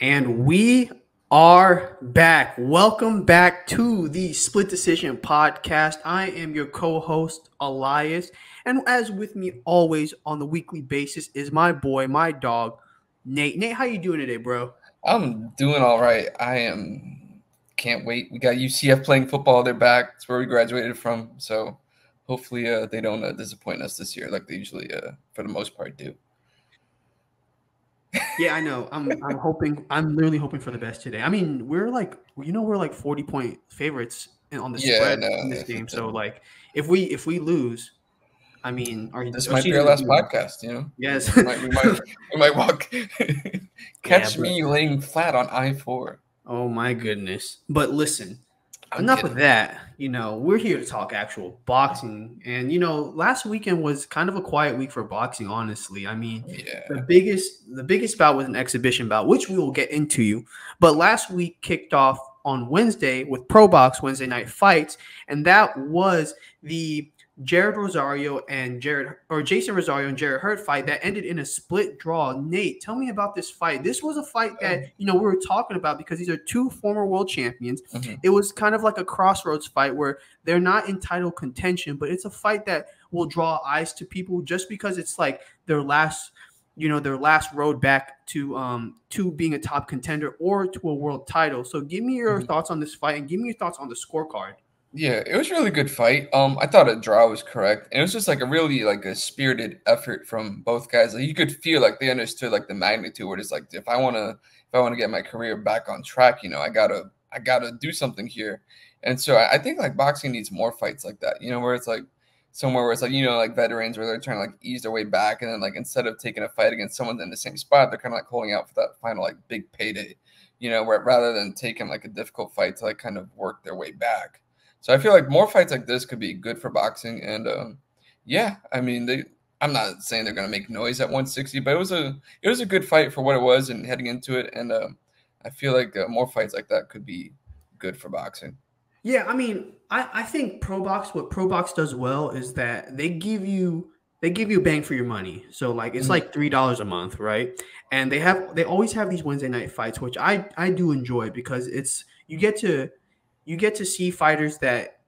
And we are back. Welcome back to the Split Decision Podcast. I am your co-host, Alyas. And as with me always on the weekly basis is my boy, my dog, Nate. Nate, how you doing today, bro? I'm doing all right. Can't wait. We got UCF playing football. They're back. It's where we graduated from. So hopefully they don't disappoint us this year like they usually, for the most part, do. Yeah, I know. I'm hoping. I'm literally hoping for the best today. I mean, we're like 40-point favorites on the spread in this game. So like, if we lose, I mean, this our might be our season last is podcast. Yes, we might walk. Catch Yeah, me laying flat on I-4. Oh my goodness! But listen, I'm enough kidding. of that. We're here to talk actual boxing, and last weekend was kind of a quiet week for boxing. Honestly, I mean, Yeah. the biggest bout was an exhibition bout, which we will get into. But last week kicked off on Wednesday with Pro Box Wednesday night fights, and that was the Jason Rosario and Jared Hurd fight that ended in a split draw. Nate, tell me about this fight. This was a fight that we were talking about because these are two former world champions. Mm-hmm. It was kind of like a crossroads fight where they're not in title contention, but it's a fight that will draw eyes to people just because it's like their last road back to being a top contender or to a world title. So give me your thoughts on this fight and give me your thoughts on the scorecard. Yeah, it was a really good fight. I thought a draw was correct. And it was just like a really like a spirited effort from both guys. Like you could feel like they understood like the magnitude where it's like if I wanna get my career back on track, I gotta do something here. And so I think like boxing needs more fights like that, where it's like somewhere where it's like, like veterans where they're trying to like ease their way back and then like instead of taking a fight against someone in the same spot, they're kind of like holding out for that final like big payday, where rather than taking like a difficult fight to like kind of work their way back. So I feel like more fights like this could be good for boxing. And yeah, I mean, I'm not saying they're going to make noise at 160, but it was a good fight for what it was and heading into it. And I feel like more fights like that could be good for boxing. Yeah, I mean, I think what Pro Box does well is that they give you bang for your money. So like it's like $3 a month, right? And they always have these Wednesday night fights, which I do enjoy because it's you get to see fighters that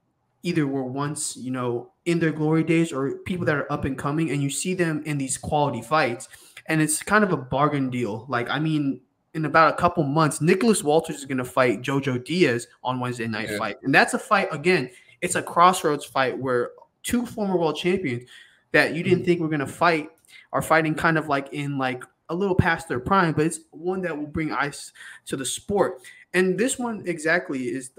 either were once, in their glory days or people that are up and coming, and you see them in these quality fights. And it's kind of a bargain deal. Like, I mean, in about a couple months, Nicholas Walters is going to fight Jojo Diaz on Wednesday night fight. And that's a fight, again, it's a crossroads fight where two former world champions that you didn't think were going to fight are fighting kind of like in like a little past their prime, but it's one that will bring eyes to the sport. And this one exactly is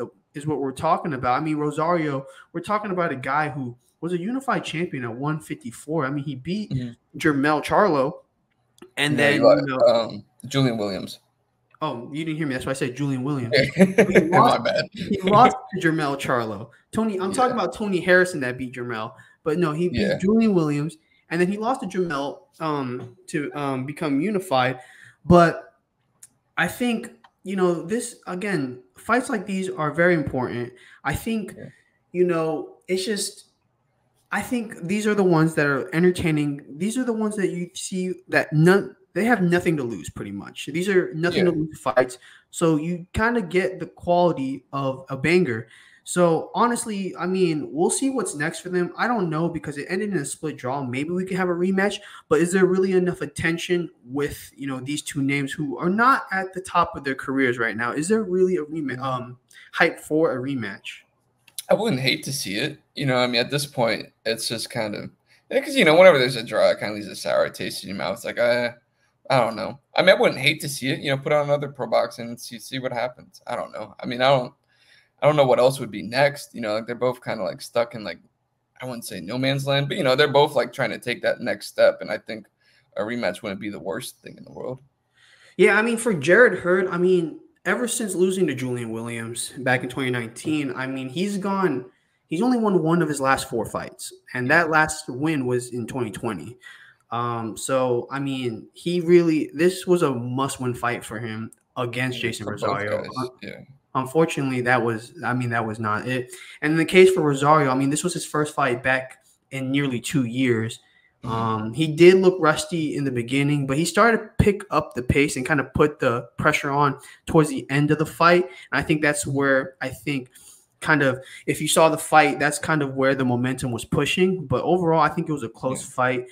what we're talking about. I mean, Rosario, we're talking about a guy who was a unified champion at 154. I mean, he beat Jermell Charlo. And then Julian Williams. Oh, you didn't hear me. That's why I said Julian Williams. My bad. He lost to Jermell Charlo. I'm talking about Tony Harrison that beat Jermell. But no, he beat Julian Williams. And then he lost to Jermell to become unified. But I think, this, again, fights like these are very important. I think, it's just – I think these are the ones that are entertaining. These are the ones that you see that they have nothing to lose pretty much. These are nothing to lose fights. So you kind of get the quality of a banger. So honestly, I mean, we'll see what's next for them. I don't know because it ended in a split draw. Maybe we could have a rematch, but is there really enough attention with, these two names who are not at the top of their careers right now? Is there really a hype for a rematch? I wouldn't hate to see it. I mean, at this point, it's just kind of because whenever there's a draw, it kind of leaves a sour taste in your mouth. It's like I don't know. I mean, I wouldn't hate to see it. Put on another Pro Box and see what happens. I don't know. I mean, I don't know what else would be next. Like they're both kind of like stuck in like I wouldn't say no man's land, but they're both like trying to take that next step. And I think a rematch wouldn't be the worst thing in the world. Yeah, I mean, for Jared Hurd, I mean, ever since losing to Julian Williams back in 2019, I mean, he's only won one of his last 4 fights, and that last win was in 2020. So, I mean, this was a must-win fight for him against Jason Rosario. Unfortunately, that was not it. And in the case for Rosario, I mean, this was his first fight back in nearly 2 years. He did look rusty in the beginning, but he started to pick up the pace and kind of put the pressure on towards the end of the fight. And I think that's where kind of, if you saw the fight, that's kind of where the momentum was pushing. But overall, I think it was a close fight.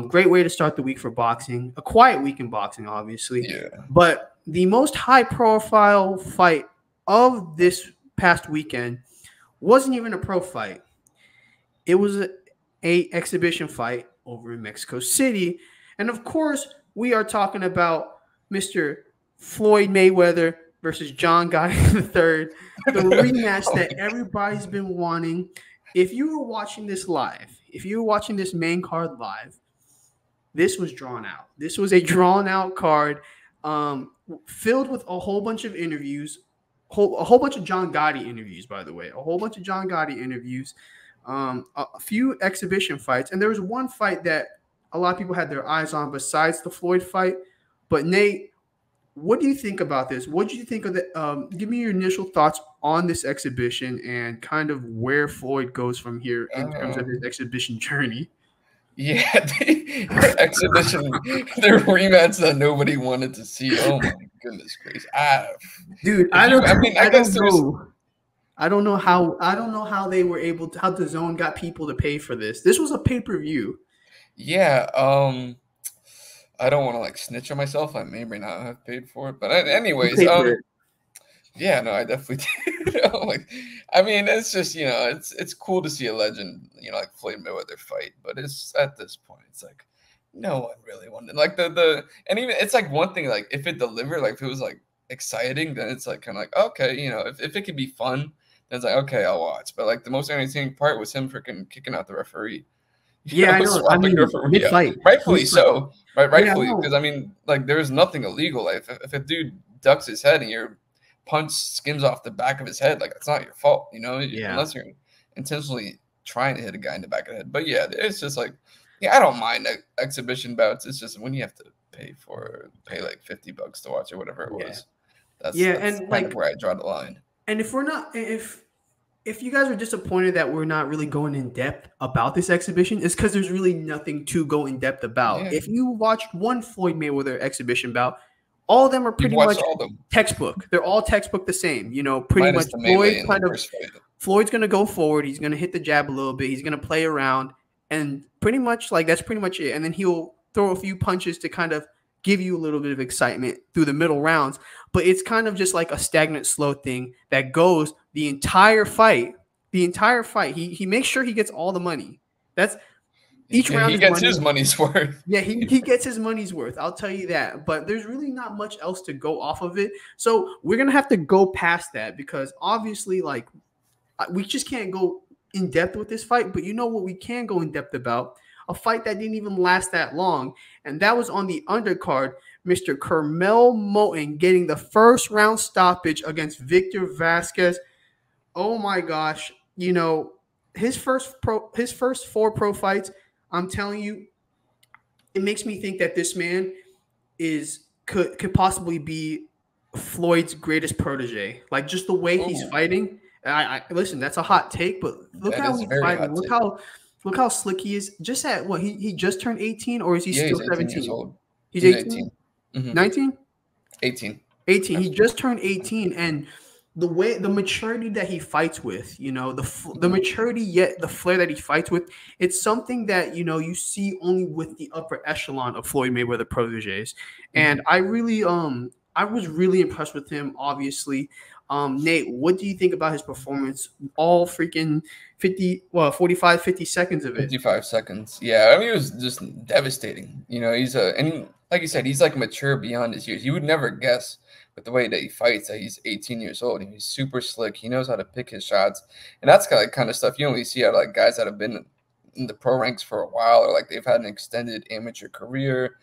Great way to start the week for boxing. A quiet week in boxing, obviously. Yeah. But the most high-profile fight of this past weekend wasn't even a pro fight. It was a exhibition fight over in Mexico City. And of course, we are talking about Mr. Floyd Mayweather versus John Gotti III, the rematch that everybody's been wanting. If you were watching this live, if you were watching this main card live, this was drawn out. This was a drawn out card filled with a whole bunch of interviews, a whole bunch of John Gotti interviews, by the way, a whole bunch of John Gotti interviews, a few exhibition fights. And there was one fight that a lot of people had their eyes on besides the Floyd fight. But Nate, what do you think about this? What do you think of the give me your initial thoughts on this exhibition and kind of where Floyd goes from here in terms of his exhibition journey? Yeah, the exhibition, the rematch that nobody wanted to see. Oh my goodness gracious. Dude, I don't know how they were able to, how the Zone got people to pay for this. This was a pay-per-view. Yeah, I don't want to like snitch on myself. I may or may not have paid for it, but anyways, yeah, no, I definitely did. I mean, it's just, it's cool to see a legend, like Floyd Mayweather fight, but it's at this point, it's like no one really wanted like and even it's like one thing, like if it delivered, like if it was like exciting, then it's like kind of like okay, if it could be fun, then it's like okay, I'll watch. But like the most entertaining part was him freaking kicking out the referee. Yeah, I know. I mean, mid-fight. Rightfully so. Right, rightfully, because I mean, like there is nothing illegal. Like if a dude ducks his head and your punch skims off the back of his head, like it's not your fault, unless you're intentionally trying to hit a guy in the back of the head. But yeah, it's just like, I don't mind exhibition bouts. It's just when you have to pay like $50 to watch or whatever it was. That's and kind of where I draw the line. And if you guys are disappointed that we're not really going in depth about this exhibition, it's because there's really nothing to go in depth about. Yeah. If you watched one Floyd Mayweather exhibition bout, all of them are pretty much textbook. They're all textbook the same. Pretty much Floyd's going to go forward. He's going to hit the jab a little bit. He's going to play around. And pretty much that's pretty much it. And then he'll throw a few punches to kind of give you a little bit of excitement through the middle rounds. But it's kind of just like a stagnant, slow thing that goes the entire fight. He makes sure he gets all the money. That's each round. He gets his money's worth. Yeah, he gets his money's worth. I'll tell you that. But there's really not much else to go off of it. So we're going to have to go past that because obviously, like, we just can't go in depth with this fight. But you know what we can go in depth about? A fight that didn't even last that long. And that was on the undercard, Mr. Kermel Moten getting the first round stoppage against Victor Vasquez. Oh my gosh. His first 4 pro fights, I'm telling you, it makes me think that this man could possibly be Floyd's greatest protege. Like just the way he's fighting. I listen, that's a hot take, but look how he's fighting. Look how slick he is. Just at what he just turned 18, or is he still 17? He's 18. 19? 18. 18. He just turned 18, and the maturity that he fights with, the maturity yet the flair that he fights with, it's something that you see only with the upper echelon of Floyd Mayweather proteges. And I was really impressed with him, obviously. Nate, what do you think about his performance? All freaking 45, 50 seconds of it. 55 seconds. Yeah, I mean, it was just devastating. He's and like you said, he's like mature beyond his years. You would never guess with the way that he fights that he's 18 years old. He's super slick. He knows how to pick his shots. And that's kind of stuff you only see out of like guys that have been in the pro ranks for a while, or like they've had an extended amateur career.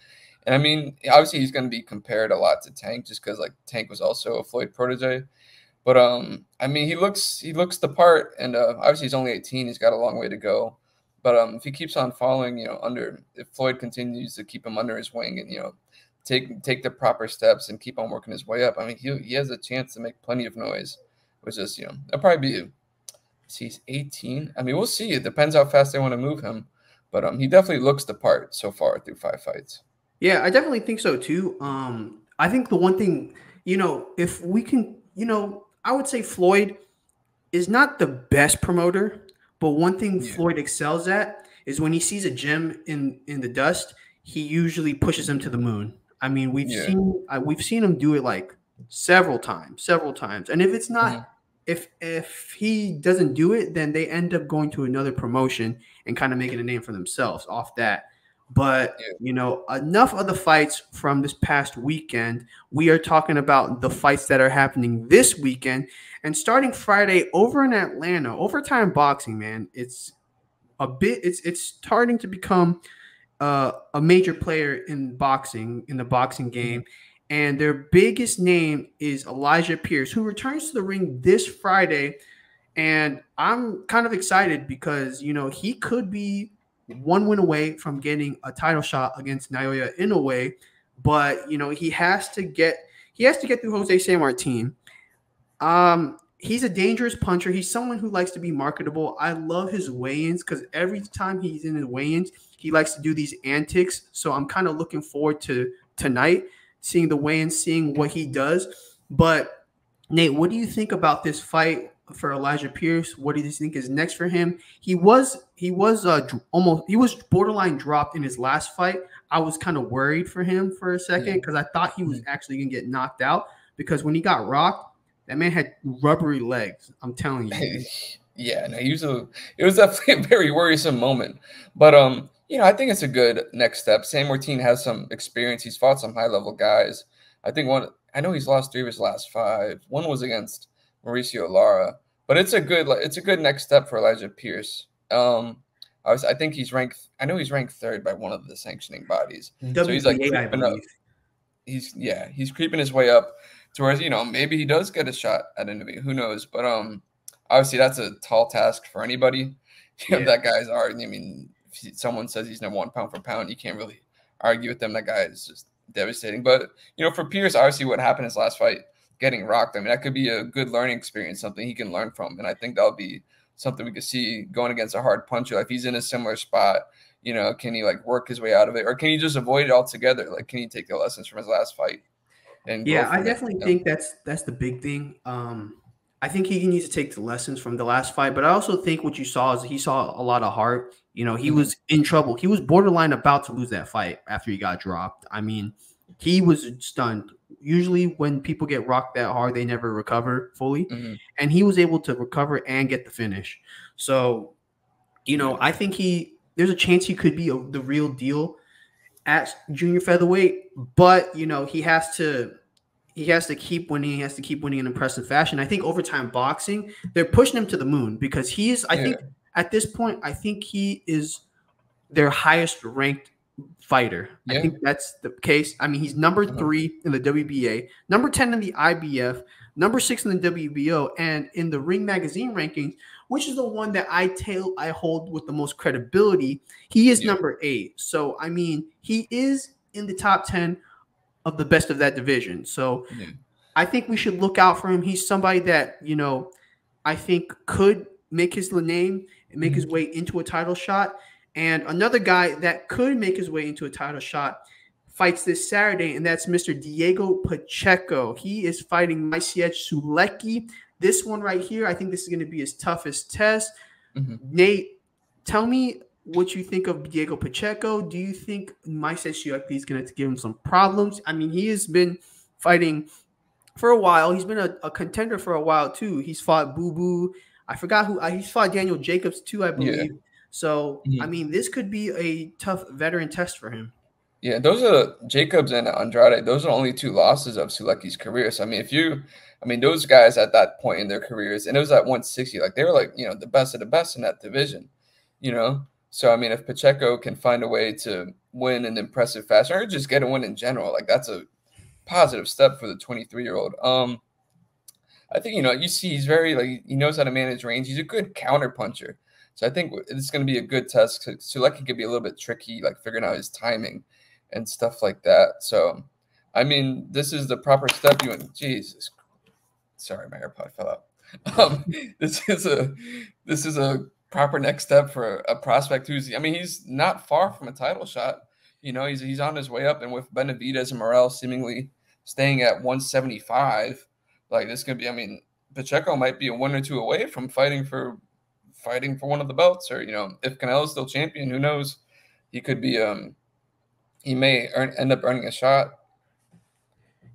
And I mean, obviously he's going to be compared a lot to Tank just because like Tank was also a Floyd protege. But I mean, he looks the part, and obviously he's only 18. He's got a long way to go. But if he keeps on following, if Floyd continues to keep him under his wing and take the proper steps and keep on working his way up, I mean, he has a chance to make plenty of noise. Which is it'll probably be. He's 18. I mean, we'll see. It depends how fast they want to move him. but he definitely looks the part so far through 5 fights. Yeah, I definitely think so too. I think the one thing, if we can, I would say Floyd is not the best promoter, but one thing Yeah, Floyd excels at is when he sees a gem in the dust, he usually pushes him to the moon. I mean, yeah, we've seen him do it like several times. And if it's hmm not if he doesn't do it, then they end up going to another promotion and kind of making a name for themselves off that. But yeah, enough of the fights from this past weekend. We are talking about the fights that are happening this weekend. And starting Friday over in Atlanta, overtime boxing, man, it's starting to become a major player in boxing, in the boxing game. hmm And their biggest name is Elijah Pierce, who returns to the ring this Friday. And I'm kind of excited because, he could be one win away from getting a title shot against Naoya Inoue, but he has to get through Jose San Martin. He's a dangerous puncher. He's someone who likes to be marketable. I love his weigh-ins because every time he's in his weigh-ins, he likes to do these antics. So I'm kind of looking forward to tonight, seeing the weigh-ins, seeing what he does. But Nate, what do you think about this fight for Elijah Pierce? What do you think is next for him? He was borderline dropped in his last fight. I was kind of worried for him for a second yeah. because I thought he was actually gonna get knocked out because when he got rocked, that man had rubbery legs. I'm telling you. Yeah, no, it was definitely a very worrisome moment. But I think it's a good next step. San Martin has some experience. He's fought some high level guys. I know he's lost 3 of his last 5. One was against Mauricio Lara, but it's a good next step for Elijah Pierce. I think he's ranked. I know he's ranked 3rd by one of the sanctioning bodies. So he's like WBA, I creeping up. believe. He's creeping his way up towards, maybe he does get a shot at Inoue. Who knows? But obviously that's a tall task for anybody. Yeah. That guy's already. I mean, if someone says he's number 1 pound for pound, you can't really argue with them. That guy is just devastating. But for Pierce, obviously what happened his last fight, getting rocked. I mean, that could be a good learning experience, something he can learn from, and I think that'll be something we could see going against a hard puncher. Like, if he's in a similar spot, can he like work his way out of it, or can he just avoid it altogether? Like, can he take the lessons from his last fight and grow Yeah, I from it? definitely think that's the big thing. I think he needs to take the lessons from the last fight, but I also think what you saw is he saw a lot of heart. He Mhm. was in trouble. He was borderline about to lose that fight after he got dropped. I mean, he was stunned. Usually when people get rocked that hard, they never recover fully. Mhm. And he was able to recover and get the finish. So, Yeah. I think there's a chance he could be the real deal at junior featherweight, but he has to keep winning. He has to keep winning in impressive fashion. I think overtime boxing, they're pushing him to the moon because I Yeah. think at this point, I think he is their highest ranked fighter. I Yeah. think that's the case. I mean, he's number Uh-huh. 3 in the WBA, number 10 in the IBF, number 6 in the WBO, and in the Ring Magazine rankings, which is the one that I hold with the most credibility. He is Yeah. number 8. So I mean, he is in the top 10 of the best of that division. So Yeah. I think we should look out for him. He's somebody that, I think could make his name and make his Mhm. way into a title shot. And another guy that could make his way into a title shot fights this Saturday, and that's Mr. Diego Pacheco. He is fighting Maciej Sulecki. This one right here, I think this is going to be his toughest test. Mhm. Nate, tell me what you think of Diego Pacheco. Do you think Maciej Sulecki is going to give him some problems? I mean, he has been fighting for a while. He's been a contender for a while too. He's fought Boo Boo. I forgot who. He's fought Daniel Jacobs too, I Yeah. believe. So I Mhm. mean, this could be a tough veteran test for him. Yeah, those are Jacobs and Andrade. Those are only 2 losses of Sulecki's career. So I mean, those guys at that point in their careers, and it was at 160, like they were like, the best of the best in that division, you know. So I mean, if Pacheco can find a way to win in impressive fashion, or just get a win in general, like that's a positive step for the 23-year-old. I think you see he's very like he knows how to manage range. He's a good counter puncher. So I think it's going to be a good test. Sulecki could be a little bit tricky, like figuring out his timing and stuff like that. So, I mean, this is the proper step. Jesus, sorry, my AirPod fell out. Um, this is a proper next step for a prospect who's, I mean, he's not far from a title shot. You know, he's on his way up, and with Benavidez and Marrero seemingly staying at 175, like this could be. I mean, Pacheco might be a one or two away from fighting for one of the belts, or you know, if Canelo's still champion, who knows? He could be. He may end up earning a shot.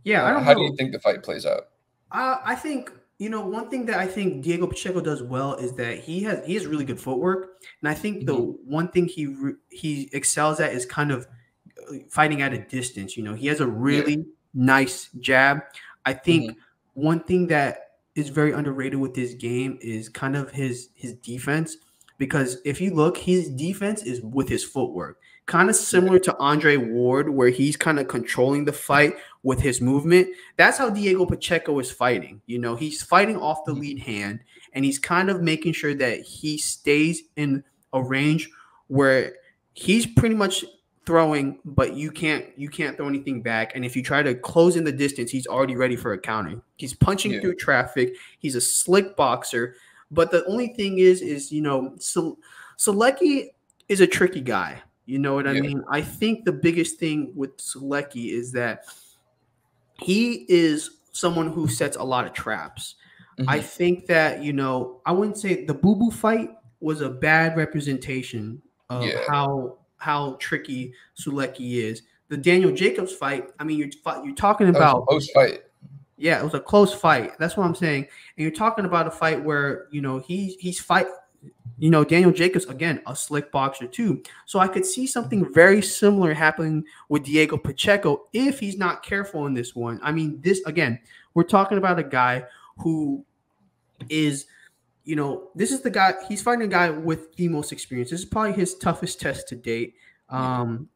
Yeah, I don't How know. do you think the fight plays out? I think, you know, one thing that I think Diego Pacheco does well is that he has really good footwork, and I think the one thing he excels at is kind of fighting at a distance. You know, he has a really nice jab. I think one thing that is very underrated with this game is kind of his defense, because if you look, his defense is with his footwork, kind of similar to Andre Ward, where he's kind of controlling the fight with his movement. That's how Diego Pacheco is fighting. You know, he's fighting off the lead hand, and he's kind of making sure that he stays in a range where he's pretty much throwing, but you can't throw anything back. And if you try to close in the distance, he's already ready for a counter. He's punching through traffic. He's a slick boxer. But the only thing is you know, Selecki is a tricky guy. You know what I mean? I think the biggest thing with Selecki is that he is someone who sets a lot of traps. I think that, you know, I wouldn't say the Boo Boo fight was a bad representation of how tricky Selecki is. The Daniel Jacobs fight, I mean, you're talking about a close fight. Yeah, it was a close fight. That's what I'm saying. And you're talking about a fight where, you know, he's fight. You know, Daniel Jacobs, again, a slick boxer too. So I could see something very similar happening with Diego Pacheco if he's not careful in this one. I mean, we're talking about a guy who is, you know, this is the guy, he's fighting a guy with the most experience. This is probably his toughest test to date. Kind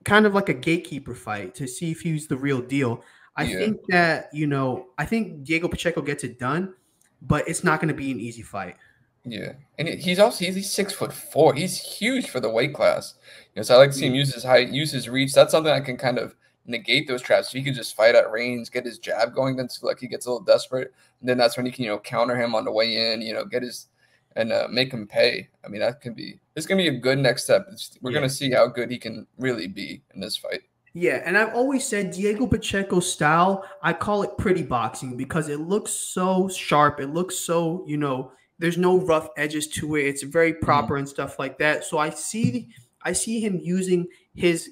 of like a gatekeeper fight to see if he's the real deal. I think that, you know, I think Diego Pacheco gets it done, but it's not going to be an easy fight. Yeah, and he's 6'4". He's huge for the weight class. You know, so I like to see him use his height, use his reach. That's something I can kind of negate those traps. So he can just fight at range, get his jab going. Then like he gets a little desperate, and then that's when he can, you know, counter him on the way in. You know, get his and make him pay. I mean, it's gonna be a good next step. We're gonna see how good he can really be in this fight. Yeah, and I've always said Diego Pacheco's style, I call it pretty boxing because it looks so sharp. It looks so, you know, there's no rough edges to it. It's very proper and stuff like that. So I see him using his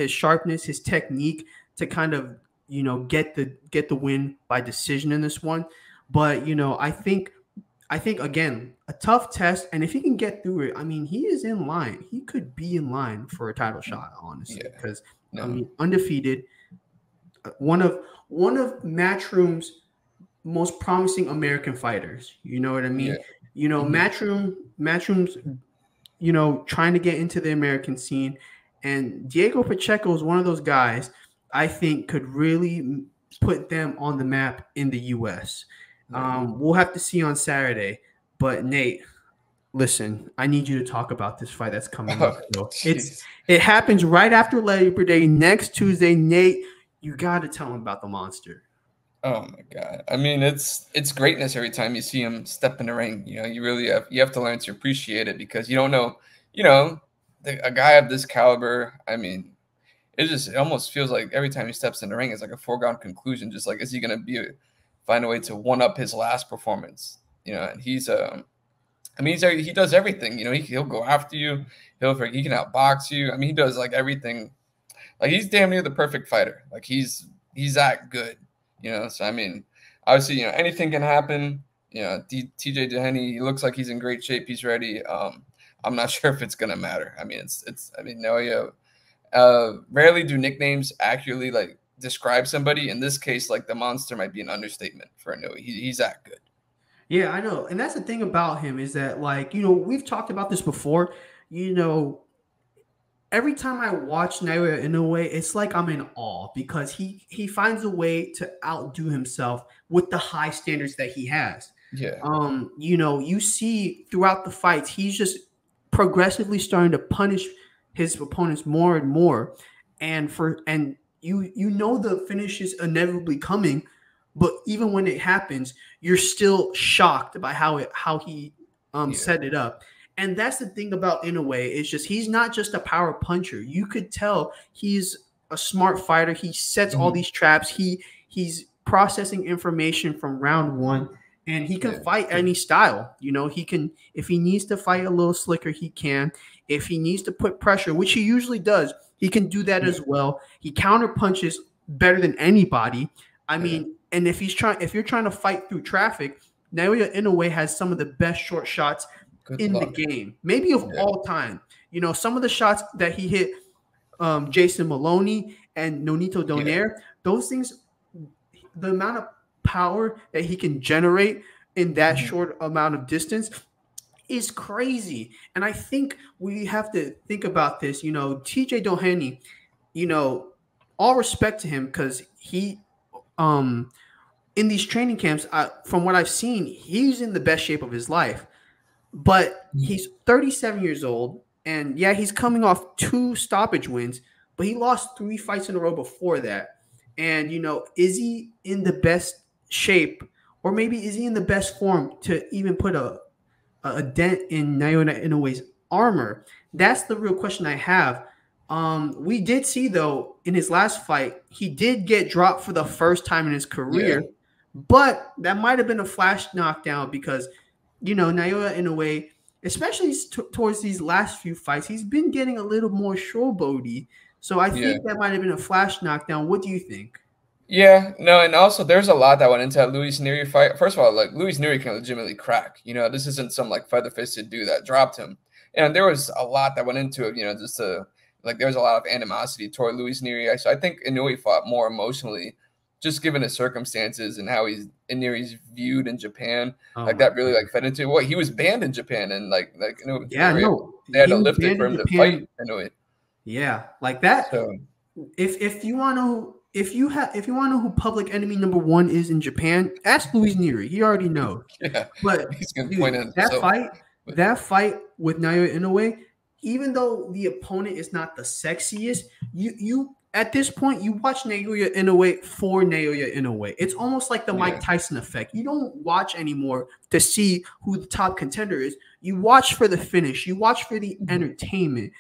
sharpness, his technique to kind of, you know, get the win by decision in this one. But, you know, I think again, a tough test, and if he can get through it, I mean, he is in line. He could be in line for a title shot, honestly, because I mean, undefeated, one of Matchroom's most promising American fighters. You know what I mean? You know, Matchroom's, you know, trying to get into the American scene, and Diego Pacheco is one of those guys I think could really put them on the map in the U.S. We'll have to see on Saturday, but Nate, listen, I need you to talk about this fight that's coming up. It happens right after Labor Day, next Tuesday. Nate, you got to tell him about the monster. Oh my God! I mean, it's greatness every time you see him step in the ring. You know, you have to learn to appreciate it because you don't know. You know, a guy of this caliber. I mean, it almost feels like every time he steps in the ring, it's like a foregone conclusion. Just like, is he going to find a way to one up his last performance? You know, and he's I mean, he does everything. You know, he'll go after you. He can outbox you. I mean, he does like everything. Like he's damn near the perfect fighter. Like he's that good. You know, so I mean, obviously, you know, anything can happen. You know, TJ Dehaney, he looks like he's in great shape. He's ready. I'm not sure if it's gonna matter. I mean, I mean, Naoya, rarely do nicknames accurately like describe somebody. In this case, like the monster might be an understatement for Inoue. He's that good. Yeah, I know. And that's the thing about him is that, like, you know, we've talked about this before. You know, every time I watch Naoya Inoue, it's like I'm in awe because he finds a way to outdo himself with the high standards that he has. Yeah. You know, you see throughout the fights, he's just progressively starting to punish his opponents more and more. And you know the finish is inevitably coming, but even when it happens, you're still shocked by how he set it up. And that's the thing about Inoue is just he's not just a power puncher. You could tell he's a smart fighter. He sets all Mhm. these traps. He's processing information from round one, and he can Yeah. fight any style. You know, he can if he needs to fight a little slicker, he can. If he needs to put pressure, which he usually does, he can do that Yeah. as well. He counter punches better than anybody. I Yeah. mean, and if you're trying to fight through traffic, Naoya Inoue has some of the best short shots Good in the luck. game, maybe of Yeah. all time. You know, some of the shots that he hit Jason Maloney and Nonito Yeah. Donaire, those things, the amount of power that he can generate in that Mhm. short amount of distance is crazy. And I think we have to think about this. You know, TJ Doheny, you know, all respect to him because he, in these training camps, from what I've seen, he's in the best shape of his life. But Mhm. he's 37 years old, and yeah, he's coming off 2 stoppage wins, but he lost 3 fights in a row before that. And you know, is he in the best shape, or maybe is he in the best form to even put a dent in Naoya Inoue's armor? That's the real question I have. We did see though in his last fight, he did get dropped for the first time in his Yeah. career, but that might have been a flash knockdown because you know Naoya Inoue, especially towards these last few fights, he's been getting a little more showboaty. So I Yeah. think that might have been a flash knockdown. What do you think? Yeah, no, and also there's a lot that went into that Luis Neri fight. First of all, like Luis Neri can legitimately crack. You know, this isn't some like feather fisted dude that dropped him. And there was a lot that went into it. You know, just to like there was a lot of animosity toward Luis Neri. So I think Inoue fought more emotionally, just given the circumstances and how Neri's viewed in Japan. Oh Like my that really like fed into what he was banned in Japan, and like Inoue, yeah, no, they had he to was lift it banned for in him to fight Japan. Inoue. Yeah, like that. So If you want to if you want to know who public enemy number one is in Japan, ask Luis Neri. He already knows. yeah, But he's gonna point dude, at himself. But that fight with Naoya Inoue, even though the opponent is not the sexiest, you at this point you watch Naoya Inoue for Naoya Inoue. It's almost like the Mike yeah. Tyson effect. You don't watch anymore to see who the top contender is. You watch for the finish. You watch for the entertainment.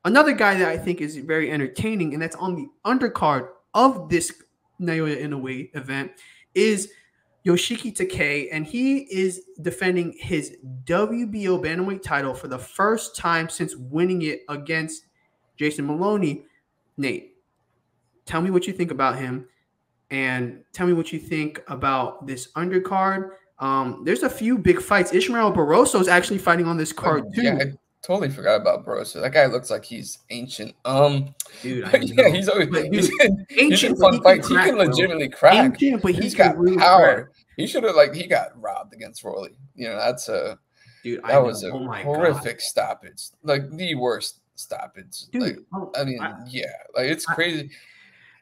Another guy that I think is very entertaining, and that's on the undercard of this Naoya Inoue event, is Yoshiki Takei, and he is defending his WBO bantamweight title for the first time since winning it against Jason Maloney. Nate, tell me what you think about him, and tell me what you think about this undercard. There's a few big fights. Ishmael Barroso is actually fighting on this card Yeah, too. I totally forgot about Barossa. That guy looks like he's ancient. Dude, I But yeah, know. But he's dude, he's in ancient, but he fun can fights. He can crack, bro. legitimately crack. Ancient, but he He's can got really crack. power. He should have like he got robbed against Rolly. You know, Dude, I that was know. a Oh my god. horrific stoppage. Like the worst stoppage. Like Dude, oh, I mean, yeah, like it's crazy.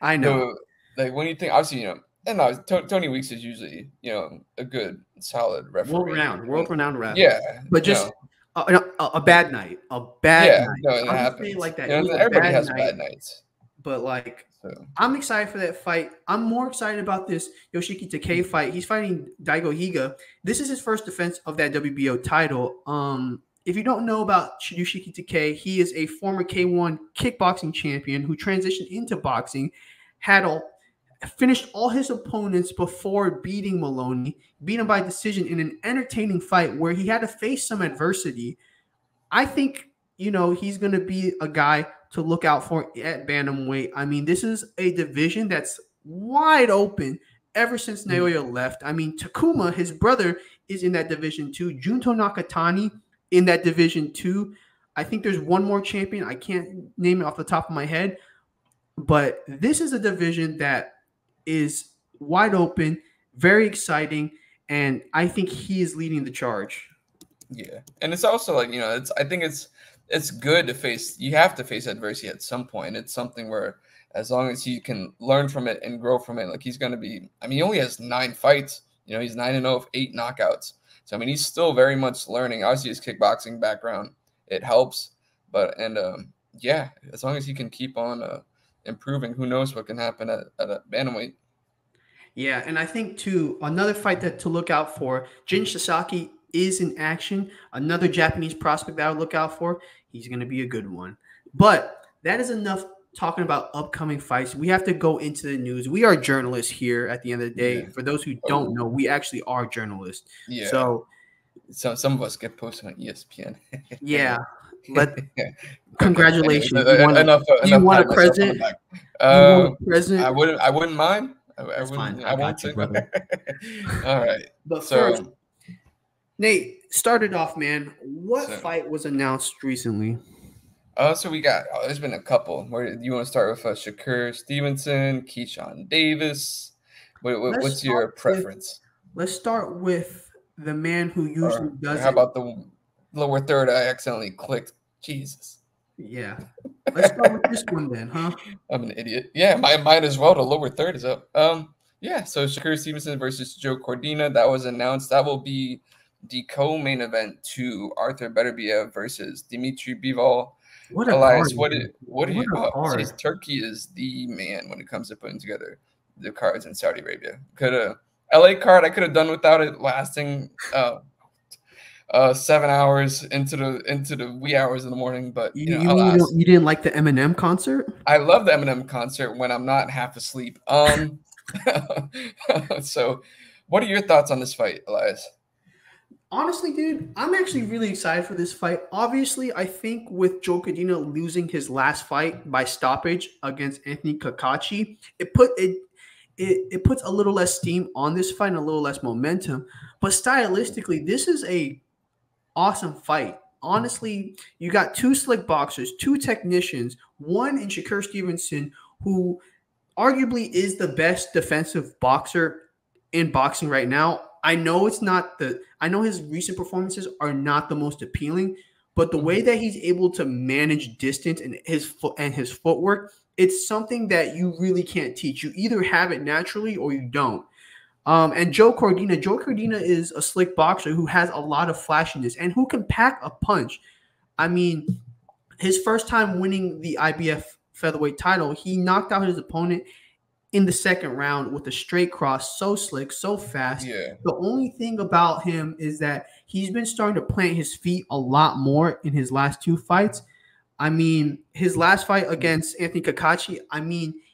I know. The like when you think obviously, you know, and no, Tony Weeks is usually, you know, a good solid referee. World renowned ref. Yeah, But just no. a bad night. A bad Yeah, night. no, it I'll just say it happens. like that. You It know, was a everybody bad has night. bad nights. But like So I'm excited for that fight. I'm more excited about this Yoshiki Takei fight. He's fighting Daigo Higa. This is his first defense of that WBO title. If you don't know about Yoshiki Takei, he is a former K1 kickboxing champion who transitioned into boxing, finished all his opponents before beating Maloney, beat him by decision in an entertaining fight where he had to face some adversity. I think, you know, he's going to be a guy to look out for at bantamweight. I mean, this is a division that's wide open ever since Naoya left. I mean, Takuma, his brother, is in that division too. Junto Nakatani in that division too. I think there's one more champion. I can't name it off the top of my head, but this is a division that is wide open, very exciting, and I think he is leading the charge. yeah, and it's also like, you know, I think it's good to face. You have to face adversity at some point. It's something where as long as you can learn from it and grow from it, like he's going to be. I mean, he only has 9 fights. You know, he's 9-0 with 8 knockouts. So I mean, he's still very much learning. Obviously, his kickboxing background it helps, but yeah, as long as he can keep on improving, who knows what can happen at a bantamweight. Yeah, and I think too another fight that to look out for, Jin Sasaki is in action, another Japanese prospect that I would look out for, he's going to be a good one. But that is enough talking about upcoming fights. We have to go into the news. We are journalists here at the end of the day. Yeah. For those who don't know, we actually are journalists. Yeah. So some of us get posted on ESPN. yeah. Yeah. Congratulations. Okay. Enough you want a pat myself on the president? back. You want a president? I wouldn't mind. That's fine. I won't got you, take brother. All right. But So, first, Nate, started off, man. What fight was announced recently? So we got. There's been a couple. Where you want to start with Shakur Stevenson, Keyshawn Davis? What's your preference? Let's start with the man who usually does it. How about the lower third? I accidentally clicked. Jesus. Yeah. Let's start with this one then, huh? I'm an idiot. Yeah, mine as well. The lower third is up. Yeah. So Shakur Stevenson versus Joe Cordina, that was announced. That will be the co-main event to Arthur Beterbiev versus Dimitri Bivol. What a Alyas, card. what do you? Turkey is the man when it comes to putting together the cards in Saudi Arabia. LA card I could have done without it lasting 7 hours into the wee hours in the morning, but you didn't like the Eminem concert? I love the Eminem concert when I'm not half asleep. So what are your thoughts on this fight, Elias? Honestly, dude, I'm actually really excited for this fight. Obviously, I think with Joe Cordina losing his last fight by stoppage against Anthony Kakachi, it puts a little less steam on this fight and a little less momentum. But stylistically, this is a awesome fight. Honestly, you got two slick boxers, two technicians, one in Shakur Stevenson, who arguably is the best defensive boxer in boxing right now. I know his recent performances are not the most appealing, but the way that he's able to manage distance and his footwork, it's something that you really can't teach. You either have it naturally or you don't. And Joe Cordina is a slick boxer who has a lot of flashiness and who can pack a punch. I mean, his first time winning the IBF featherweight title, he knocked out his opponent in the second round with a straight cross, so slick, so fast. Yeah. The only thing about him is that he's been starting to plant his feet a lot more in his last two fights. I mean, his last fight against Anthony Kakachi,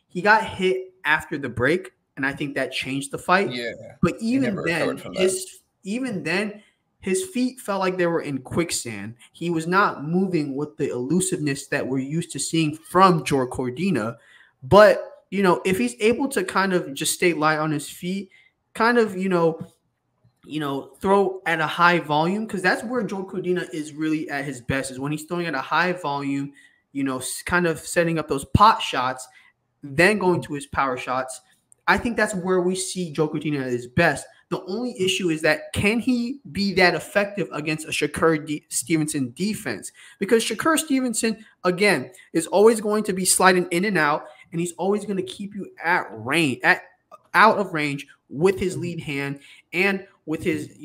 he got hit after the break, and I think that changed the fight. Yeah. But even then, his feet felt like they were in quicksand. He was not moving with the elusiveness that we're used to seeing from Joe Cordina. But if he's able to kind of just stay light on his feet, kind of, throw at a high volume, because that's where Joe Cordina is really at his best, is when he's throwing at a high volume, kind of setting up those pot shots, then going to his power shots. I think that's where we see Joe Cordina at his best. The only issue is that can he be that effective against a Shakur Stevenson defense? Because Shakur Stevenson, again, is always going to be sliding in and out, and he's always going to keep you out of range with his lead hand and with his,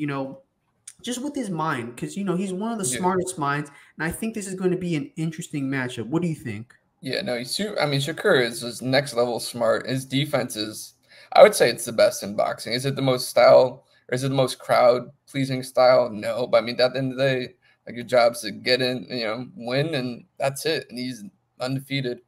just with his mind. Because, he's one of the smartest minds, and I think this is going to be an interesting matchup. What do you think? Yeah, no, Shakur is just next level smart. His defense is, I would say it's the best in boxing. Is it the most style, or is it the most crowd-pleasing style? No, but at the end of the day, your job's to get in, win, and that's it. And he's undefeated.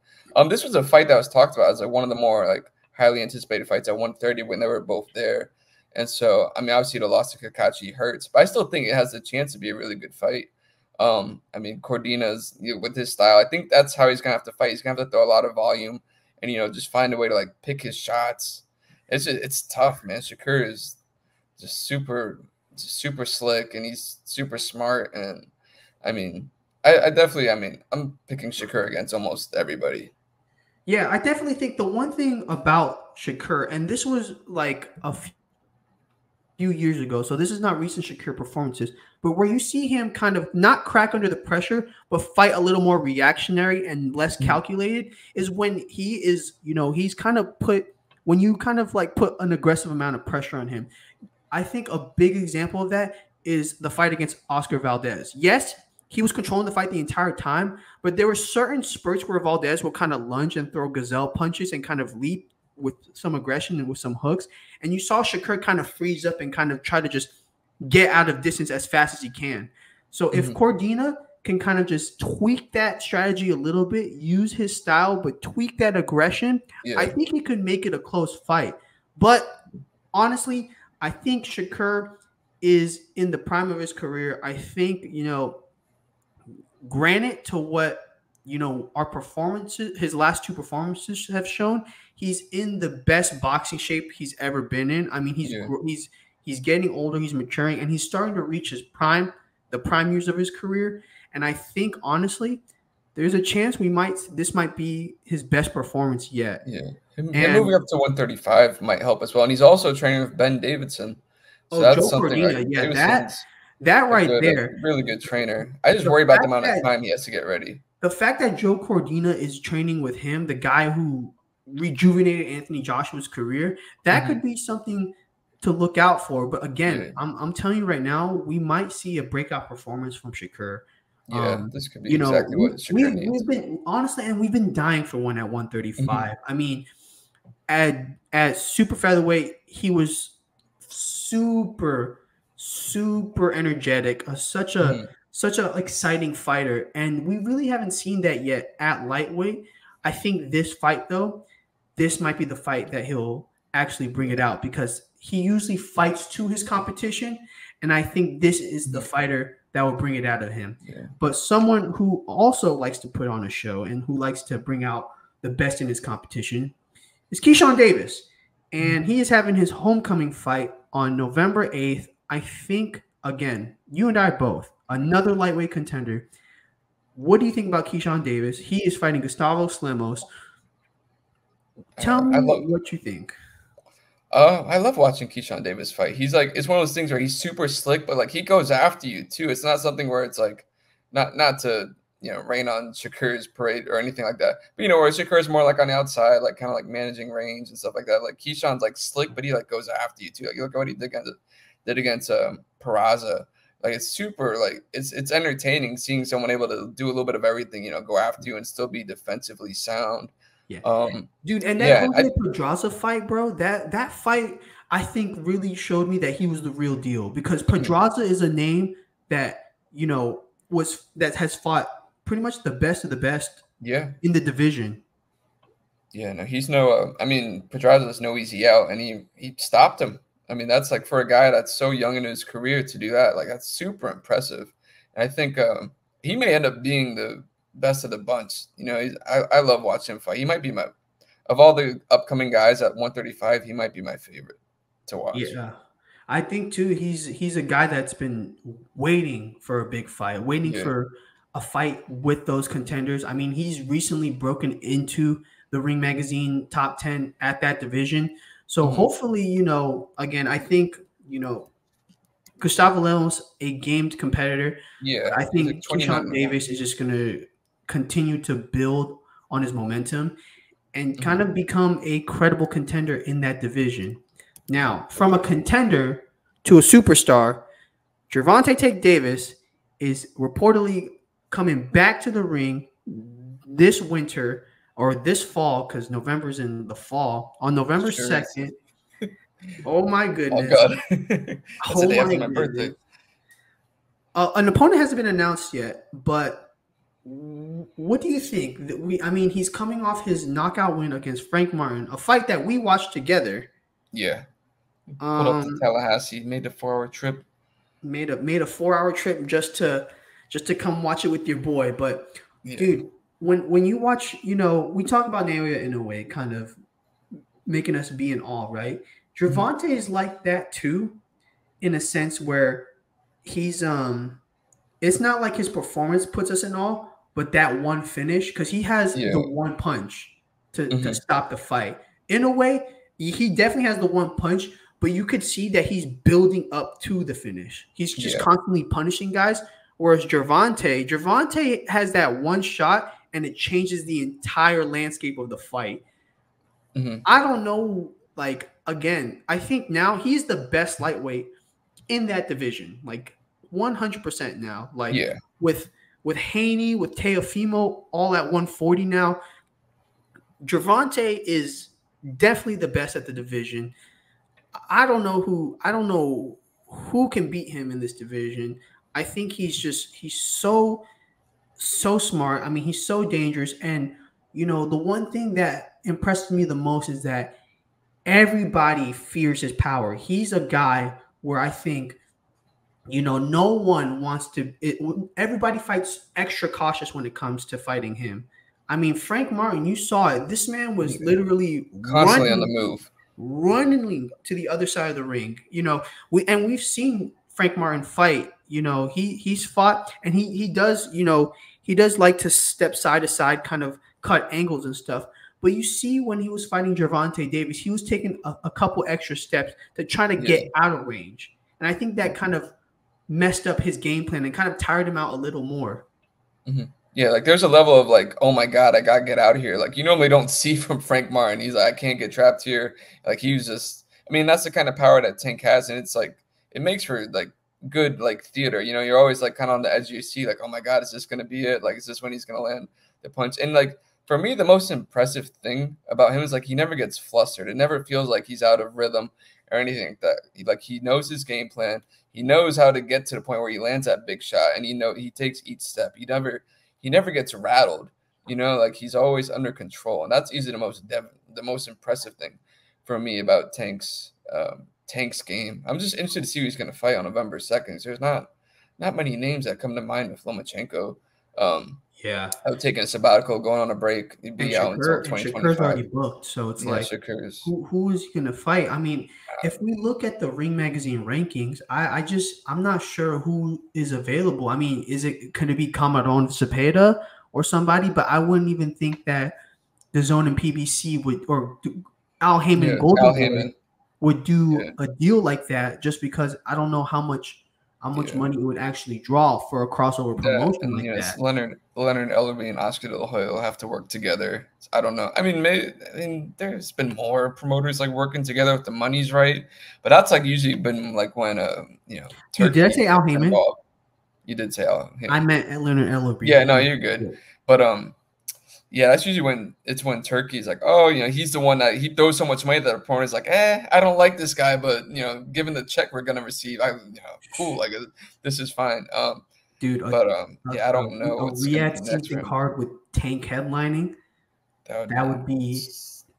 This was a fight that was talked about as one of the more highly anticipated fights at 130 when they were both there. And so, obviously the loss to Kakachi hurts, but I still think it has a chance to be a really good fight. Cordina's with his style, I think that's how he's gonna have to fight. He's gonna have to throw a lot of volume and just find a way to pick his shots. It's tough, man. Shakur is just super slick and he's super smart. And I definitely, I'm picking Shakur against almost everybody. Yeah, I definitely think the one thing about Shakur, and this was a few years ago, so this is not recent Shakur performances, but where you see him kind of not crack under the pressure, but fight a little more reactionary and less calculated, is when he is, he's kind of put an aggressive amount of pressure on him. I think a big example of that is the fight against Oscar Valdez. Yes, he was controlling the fight the entire time, but there were certain spurts where Valdez will kind of lunge and throw gazelle punches and kind of leap with some aggression and with some hooks. And you saw Shakur kind of freeze up and kind of try to just get out of distance as fast as he can. So if Cordina can kind of just tweak that strategy a little bit, use his style, but tweak that aggression, I think he could make it a close fight. But honestly, I think Shakur is in the prime of his career. I think, granted to what, our performances, his last 2 performances have shown, he's in the best boxing shape he's ever been in. I mean, he's getting older, he's maturing, and he's starting to reach his prime, the prime years of his career. And I think, honestly, there's a chance this might be his best performance yet. Yeah. Him moving up to 135 might help as well. And he's also training with Ben Davidson. So that's Joe something. Cordina, that right there. Really good trainer. I just worry about the amount of time he has to get ready. The fact that Joe Cordina is training with him, the guy who rejuvenated Anthony Joshua's career, that could be something to look out for. But again, I'm telling you right now, we might see a breakout performance from Shakur. Yeah, this could be exactly what Shakur needs. We've been dying for one at 135. I mean, at super featherweight, he was super energetic, such a exciting fighter, and we really haven't seen that yet at lightweight. I think this fight, though, this might be the fight that he'll actually bring it out, because he usually fights to his competition, and I think this is the fighter that will bring it out of him. But someone who also likes to put on a show and who likes to bring out the best in his competition is Keyshawn Davis, and he is having his homecoming fight on November 8th. I think, again, you and I both, another lightweight contender. What do you think about Keyshawn Davis? He is fighting Gustavo Slemos. Tell me what you think. I love watching Keyshawn Davis fight. He's like, it's one of those things where he's super slick, but like he goes after you too. It's not something where it's like not to rain on Shakur's parade or anything like that. But where Shakur's more like on the outside, like kind of like managing range and stuff like that. Like Keyshawn's like slick, but he like goes after you too. Like look at what he did against Peraza. Like it's super, like it's entertaining seeing someone able to do a little bit of everything, go after you and still be defensively sound. Yeah, dude, and that Pedraza fight, bro, that fight, I think really showed me that he was the real deal, because Pedraza is a name that has fought pretty much the best of the best, in the division. Yeah, no, he's no. I mean, Pedraza is no easy out, and he stopped him. I mean, that's like for a guy that's so young in his career to do that, like that's super impressive. And I think he may end up being the best of the bunch. I love watching him fight. He might be of all the upcoming guys at 135, he might be my favorite to watch. Yeah, I think too. He's a guy that's been waiting for a big fight, waiting for a fight with those contenders. I mean, he's recently broken into the Ring Magazine top 10 at that division. So hopefully, again, I think, Gustavo Leon's a gamed competitor. Yeah. I think Keyshawn Davis is just going to continue to build on his momentum and kind of become a credible contender in that division. Now, from a contender to a superstar, Gervonta Davis is reportedly coming back to the ring this winter or this fall, because November's in the fall, on November 2nd. Oh, my goodness. Oh, God. That's the day after my birthday. An opponent hasn't been announced yet, but what do you think? He's coming off his knockout win against Frank Martin, a fight that we watched together. Yeah. Pulled up to Tallahassee, made a 4-hour trip. Made a 4-hour trip just to come watch it with your boy. But, dude, when you watch, we talk about Naoya Inoue kind of making us be in awe, right? Gervonta is like that too, in a sense where he's it's not like his performance puts us in awe, but that one finish, because he has the one punch to stop the fight. In a way, he definitely has the one punch, but you could see that he's building up to the finish. He's just constantly punishing guys. Whereas Gervonta has that one shot and it changes the entire landscape of the fight. I don't know, like, again, I think now he's the best lightweight in that division, like 100% now. Like with Haney, with Teofimo, all at 140 now. Gervonta is definitely the best at the division. I don't know who can beat him in this division. I think he's so smart. I mean, he's so dangerous. And the one thing that impressed me the most is that everybody fears his power. He's a guy where I think no one wants to. Everybody fights extra cautious when it comes to fighting him. I mean, Frank Martin, you saw it. This man was literally constantly on the move, running to the other side of the ring. We've seen Frank Martin fight. He's fought, and he does. He does like to step side to side, kind of cut angles and stuff. But you see, when he was fighting Gervonta Davis, he was taking a couple extra steps to try to get out of range, and I think that kind of messed up his game plan and kind of tired him out a little more. Mm-hmm. Yeah, like there's a level of like, oh my God, I gotta get out of here. Like you normally don't see from Frank Martin. He's like, I can't get trapped here. Like he was just, I mean, that's the kind of power that Tank has, and it's like it makes for like good like theater. You're always like kind of on the edge of your seat, like, oh my God, is this gonna be it? Like, is this when he's gonna land the punch? And like for me, the most impressive thing about him is like he never gets flustered. It never feels like he's out of rhythm or anything like that. He knows his game plan. He knows how to get to the point where he lands that big shot, and he takes each step. He never gets rattled. Like he's always under control, and that's easily the most impressive thing for me about Tank's game. I'm just interested to see who he's going to fight on November 2nd. There's not many names that come to mind with Lomachenko. Yeah, I would take a sabbatical, going on a break. He'd be out until 2025. Shakur's already booked, so it's like who is he going to fight? I mean, if we look at the Ring Magazine rankings, I'm not sure who is available. I mean, is it going to be Cameron Cepeda or somebody? But I wouldn't even think that the Zone and PBC would, or Al Heyman Golden would do a deal like that, just because I don't know how much money it would actually draw for a crossover promotion like that. Leonard Ellerby and Oscar De La Hoya will have to work together. I don't know. I mean, there's been more promoters like working together if the money's right, but that's like usually been like when Did I say Al Heyman? Involved. You did say Al Heyman. I meant Leonard Ellerby. Yeah, no, you're good. But yeah, that's usually when Turkey's like, oh, he's the one that he throws so much money that the opponent's like, I don't like this guy, but given the check we're gonna receive, cool, like this is fine. Dude, I don't know. A Riyadh season card with Tank headlining, that would be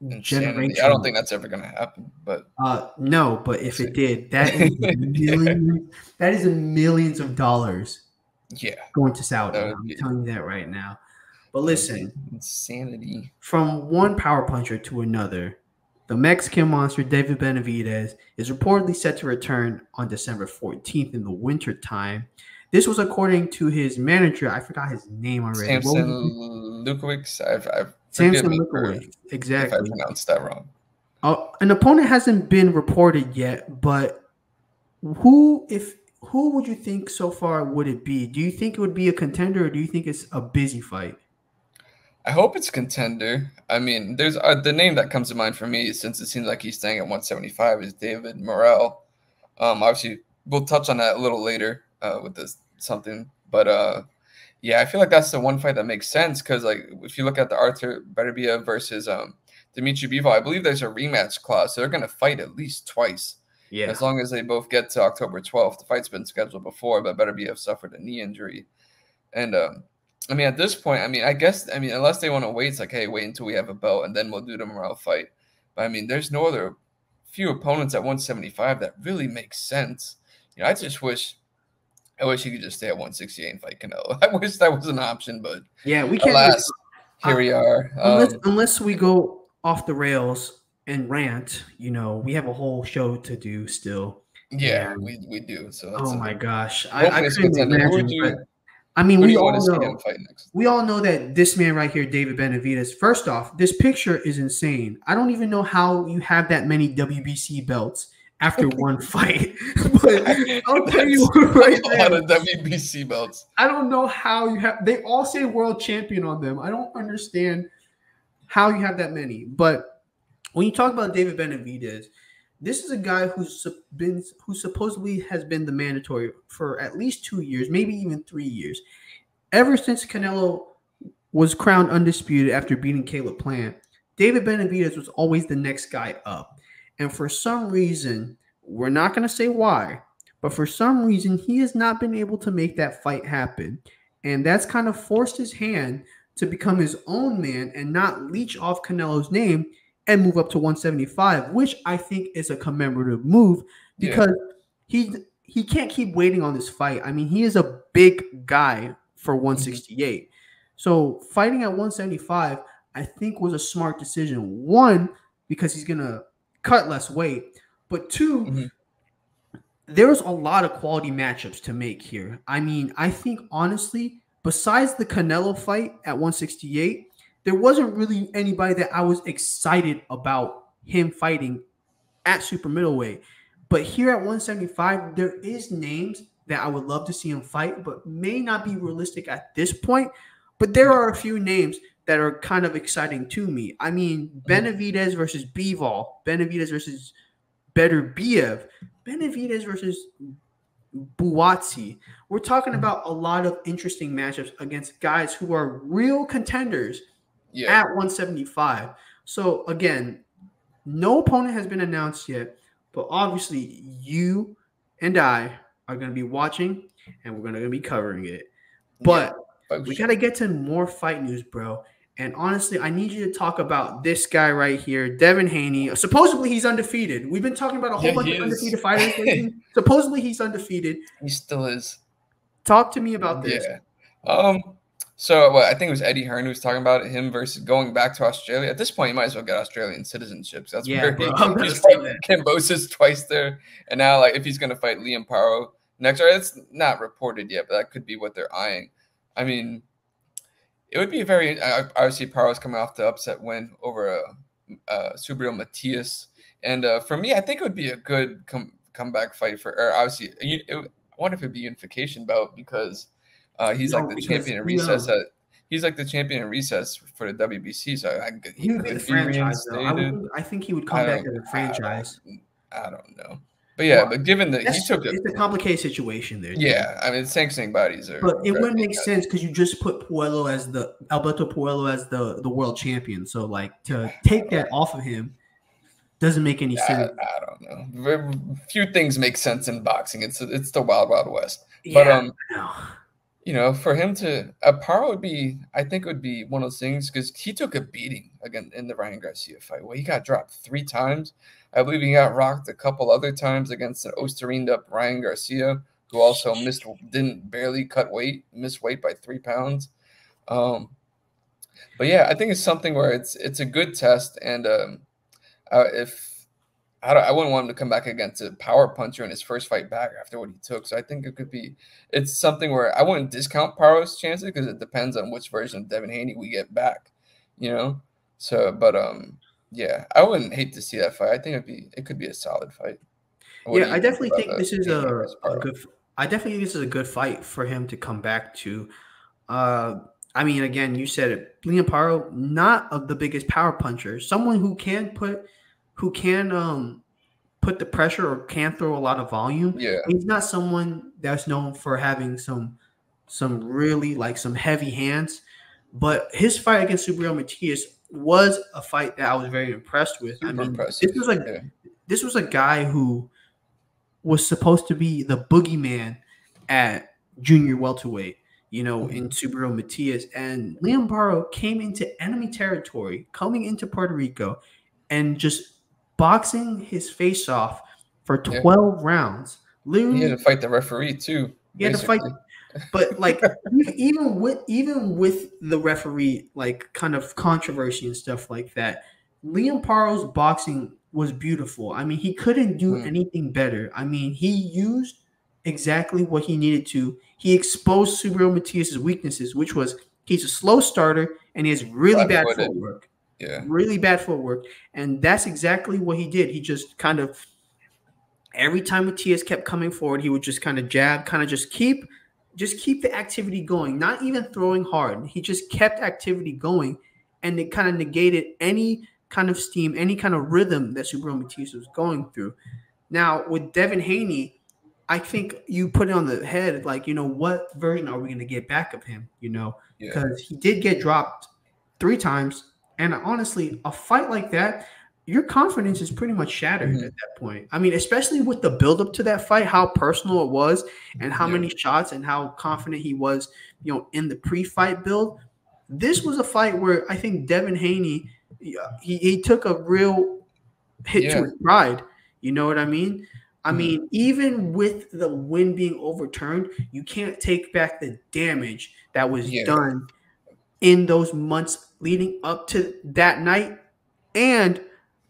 insanity. I don't think that's ever gonna happen, but no, but if it did, that is millions of dollars. Yeah, going to Saudi. I'm telling you that right now. But listen, insanity. From one power puncher to another, the Mexican monster David Benavidez is reportedly set to return on December 14th in the winter time. This was according to his manager. I forgot his name already. Samson Lukowicz. Samson Lukowicz. Exactly. If I pronounced that wrong. An opponent hasn't been reported yet, but who would you think so far would it be? Do you think it would be a contender, or do you think it's a busy fight? I hope it's contender. I mean, there's the name that comes to mind for me, since it seems like he's staying at 175, is David Marrero. Obviously, we'll touch on that a little later with this something. But yeah, I feel like that's the one fight that makes sense, because like if you look at the Artur Beterbiev versus Dimitri Bivol, I believe there's a rematch clause, so they're going to fight at least twice. Yeah, as long as they both get to October 12th. The fight's been scheduled before, but Beterbiev suffered a knee injury, and I mean, at this point, I guess, unless they want to wait, it's like, hey, wait until we have a belt, and then we'll do the Morale fight. But, I mean, there's no other few opponents at 175 that really makes sense. I just wish he could just stay at 168 and fight Canelo. I wish that was an option, but yeah, we can't. Alas, here we are. Unless we go off the rails and rant, we have a whole show to do still. Yeah, we do. So oh my gosh, I couldn't imagine. I mean, we all know that this man right here, David Benavidez, first off, this picture is insane. I don't even know how you have that many WBC belts after one fight. But I'll tell you right now, a lot of WBC belts. I don't know how you have. They all say world champion on them. I don't understand how you have that many. But when you talk about David Benavidez, this is a guy who supposedly has been the mandatory for at least 2 years, maybe even 3 years. Ever since Canelo was crowned undisputed after beating Caleb Plant, David Benavidez was always the next guy up. And for some reason, we're not going to say why, But for some reason, he has not been able to make that fight happen. And that's kind of forced his hand to become his own man and not leech off Canelo's name and move up to 175, which I think is a commemorative move Yeah. because he can't keep waiting on this fight. I mean, he is a big guy for 168. So fighting at 175, I think was a smart decision. One, because he's gonna cut less weight, but two, there's a lot of quality matchups to make here. I mean, I think honestly, besides the Canelo fight at 168, there wasn't really anybody that I was excited about him fighting at super middleweight. But here at 175, there is names that I would love to see him fight, but may not be realistic at this point. But there are a few names that are kind of exciting to me. I mean, Benavidez versus Bivol, Benavidez versus Beterbiev, Benavidez versus Buatsi. We're talking about a lot of interesting matchups against guys who are real contenders at 175. So again, no opponent has been announced yet, but obviously you and I are going to be watching and we're going to be covering it. But we got to get to more fight news, bro. And honestly, I need you to talk about this guy right here, Devin Haney. Supposedly, he's undefeated. We've been talking about a whole bunch of undefeated fighters lately. Supposedly, he's undefeated. He still is. Talk to me about this. Yeah. So I think it was Eddie Hearn who was talking about him versus going back to Australia. At this point, you might as well get Australian citizenship. So that's where he's fought Kambosos twice there. And now, like, if he's going to fight Liam Paro next, or it's not reported yet, but that could be what they're eyeing. I mean, it would be very obviously Paro's coming off the upset win over Subriel Matias, and for me, I think it would be a good comeback fight for. Or obviously, I wonder if it'd be unification bout because he's like the champion in recess. He's like the champion in recess for the WBC, so he would be the franchise. Though. I think he would come back as a franchise. I don't know. But yeah, but given that it's a complicated situation there. Yeah, I mean, sanctioning bodies are. But it wouldn't make sense because you just put Alberto Puello as the world champion. So like to take that off of him doesn't make any sense. I don't know. Very few things make sense in boxing. It's the wild west. Yeah, but for him to Paro would be, I think it would be one of those things because he took a beating again in the Ryan Garcia fight where he got dropped 3 times. I believe he got rocked a couple other times against an Osterined-up Ryan Garcia, who also barely cut weight, missed weight by 3 pounds. But yeah, I think it's something where it's a good test, and I wouldn't want him to come back against a power puncher in his first fight back after what he took. So I think it's something where I wouldn't discount Paro's chances because it depends on which version of Devin Haney we get back, So, but yeah, I wouldn't hate to see that fight. I think it could be a solid fight. Yeah, I definitely think this is a good. I definitely think this is a good fight for him to come back to. I mean, again, you said it. Liam Paro, not of the biggest power puncher, someone who can put the pressure or can throw a lot of volume. Yeah, he's not someone that's known for having some really some heavy hands. But his fight against Subriel Matias was a fight that I was very impressed with. Super impressive. This was a guy who was supposed to be the boogeyman at junior welterweight, in Subriel Matias. And Liam Paro came into enemy territory, coming into Puerto Rico, and just boxing his face off for 12 rounds. Literally, he had to fight the referee too. He had to fight. But even with the referee kind of controversy and stuff like that, Liam Paro's boxing was beautiful. I mean, he couldn't do anything better. I mean, he used exactly what he needed to. He exposed Subriel Matias' weaknesses, which was he's a slow starter and he has really bad footwork. Yeah, really bad footwork, and that's exactly what he did. He just kind of every time Matias kept coming forward, he would just kind of jab, kind of just keep the activity going, not even throwing hard. He just kept activity going, and it kind of negated any kind of steam, any kind of rhythm that Subriel Matias was going through. Now, with Devin Haney, I think you put it on the head, what version are we going to get back of him, because he did get dropped 3 times. And honestly, a fight like that, your confidence is pretty much shattered at Mhm. that point. I mean, especially with the buildup to that fight, how personal it was, and how Yeah. many shots and how confident he was, in the pre-fight build. This was a fight where I think Devin Haney, he took a real hit to Yeah. his pride. You know what I mean? I Mhm. mean, even with the win being overturned, you can't take back the damage that was Yeah. done in those months leading up to that night and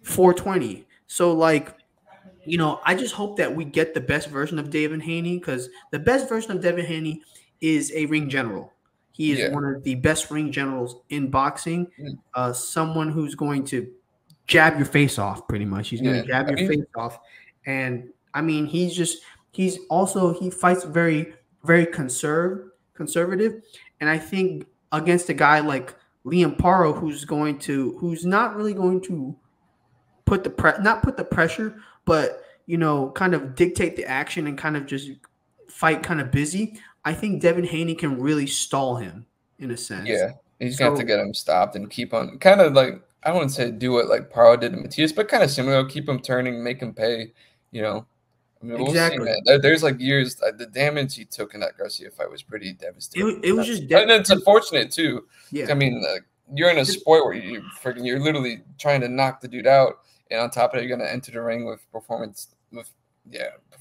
420. So like, I just hope that we get the best version of Devin Haney, because the best version of Devin Haney is a ring general. He is Yeah. one of the best ring generals in boxing. Mm. Someone who's going to jab your face off, pretty much. He's going Yeah. to jab I your mean, face off, and I mean, he fights very very conservative, and I think against a guy like Liam Paro, who's not really going to not put the pressure, but kind of dictate the action and kind of just fight kind of busy. I think Devin Haney can really stall him in a sense. yeah. He's gonna have to So get him stopped and keep on kind of like I wouldn't say do it like Paro did to Matias, but kind of similar. Keep him turning, make him pay. You know, I mean, we'll see, exactly, man. There's like years. The damage he took in that Garcia fight was pretty devastating. it was just And it's unfortunate too. yeah, I mean, you're in a sport where you're literally trying to knock the dude out, and on top of it, you're gonna enter the ring with performance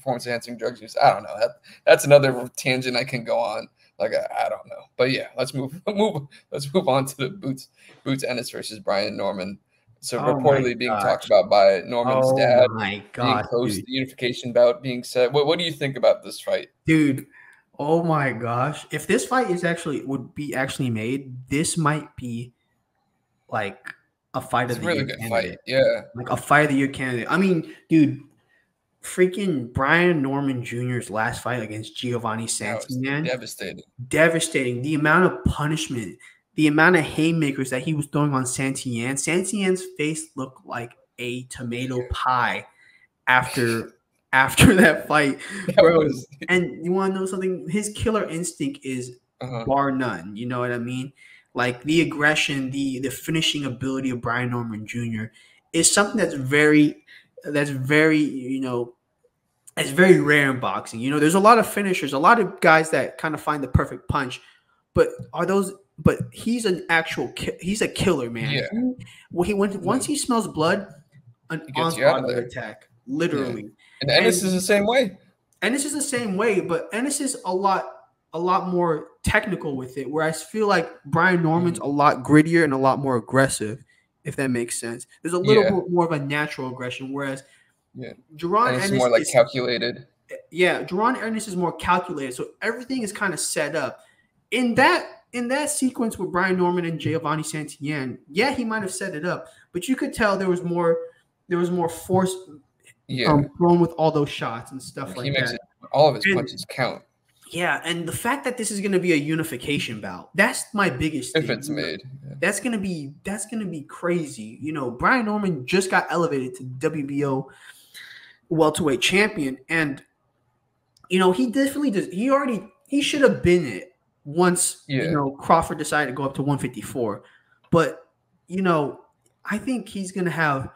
enhancing drugs use. I don't know. That's another tangent I can go on. Like I don't know, but yeah, let's move on to the Boots Ennis versus Brian Norman. So oh my reportedly being talked gosh, about by Norman's oh dad, my being gosh, close to dude, the unification bout being set. What do you think about this fight? dude. Oh my gosh. If this fight would be actually made, this might be like a fight It's of a the really year good fight. candidate. Yeah. Like a fight of the year candidate. I mean, dude, freaking Brian Norman Jr.'s last fight against Giovanni That was Santillan, devastating. devastating. The amount of punishment, the amount of haymakers that he was throwing on Santillan. Santillan's face looked like a tomato pie after that fight, That bro. was And you want to know something? His killer instinct is uh-huh. bar none. You know what I mean? Like the aggression, the finishing ability of Brian Norman Jr. is something that's very it's very rare in boxing. There's a lot of finishers, a lot of guys that kind of find the perfect punch, but he's an he's a killer, man. Yeah. Once Mhm. he smells blood, an He gets you out onslaught of of there. attack, Yeah. literally. And Ennis is And the same way. Ennis is the same way, but Ennis is a lot more technical with it. Where I feel like Brian Norman's Mhm. a lot grittier and a lot more aggressive, if that makes sense. There's a little Yeah. bit more of a natural aggression, whereas Yeah. Jerron Ennis is Ennis more like is calculated. yeah, Jerron Ennis is more calculated. So everything is kind of set up. In that sequence with Brian Norman and Giovanni Santillan, yeah, he might have set it up, but you could tell there was more force Yeah. thrown with all those shots and stuff He like makes that. it all of his And punches count yeah, and the fact that this is going to be a unification bout, that's my biggest if thing. it's made. Yeah. That's gonna be crazy. Brian Norman just got elevated to WBO welterweight champion, and he definitely does. He should have been it once Yeah. Crawford decided to go up to 154, but I think he's gonna have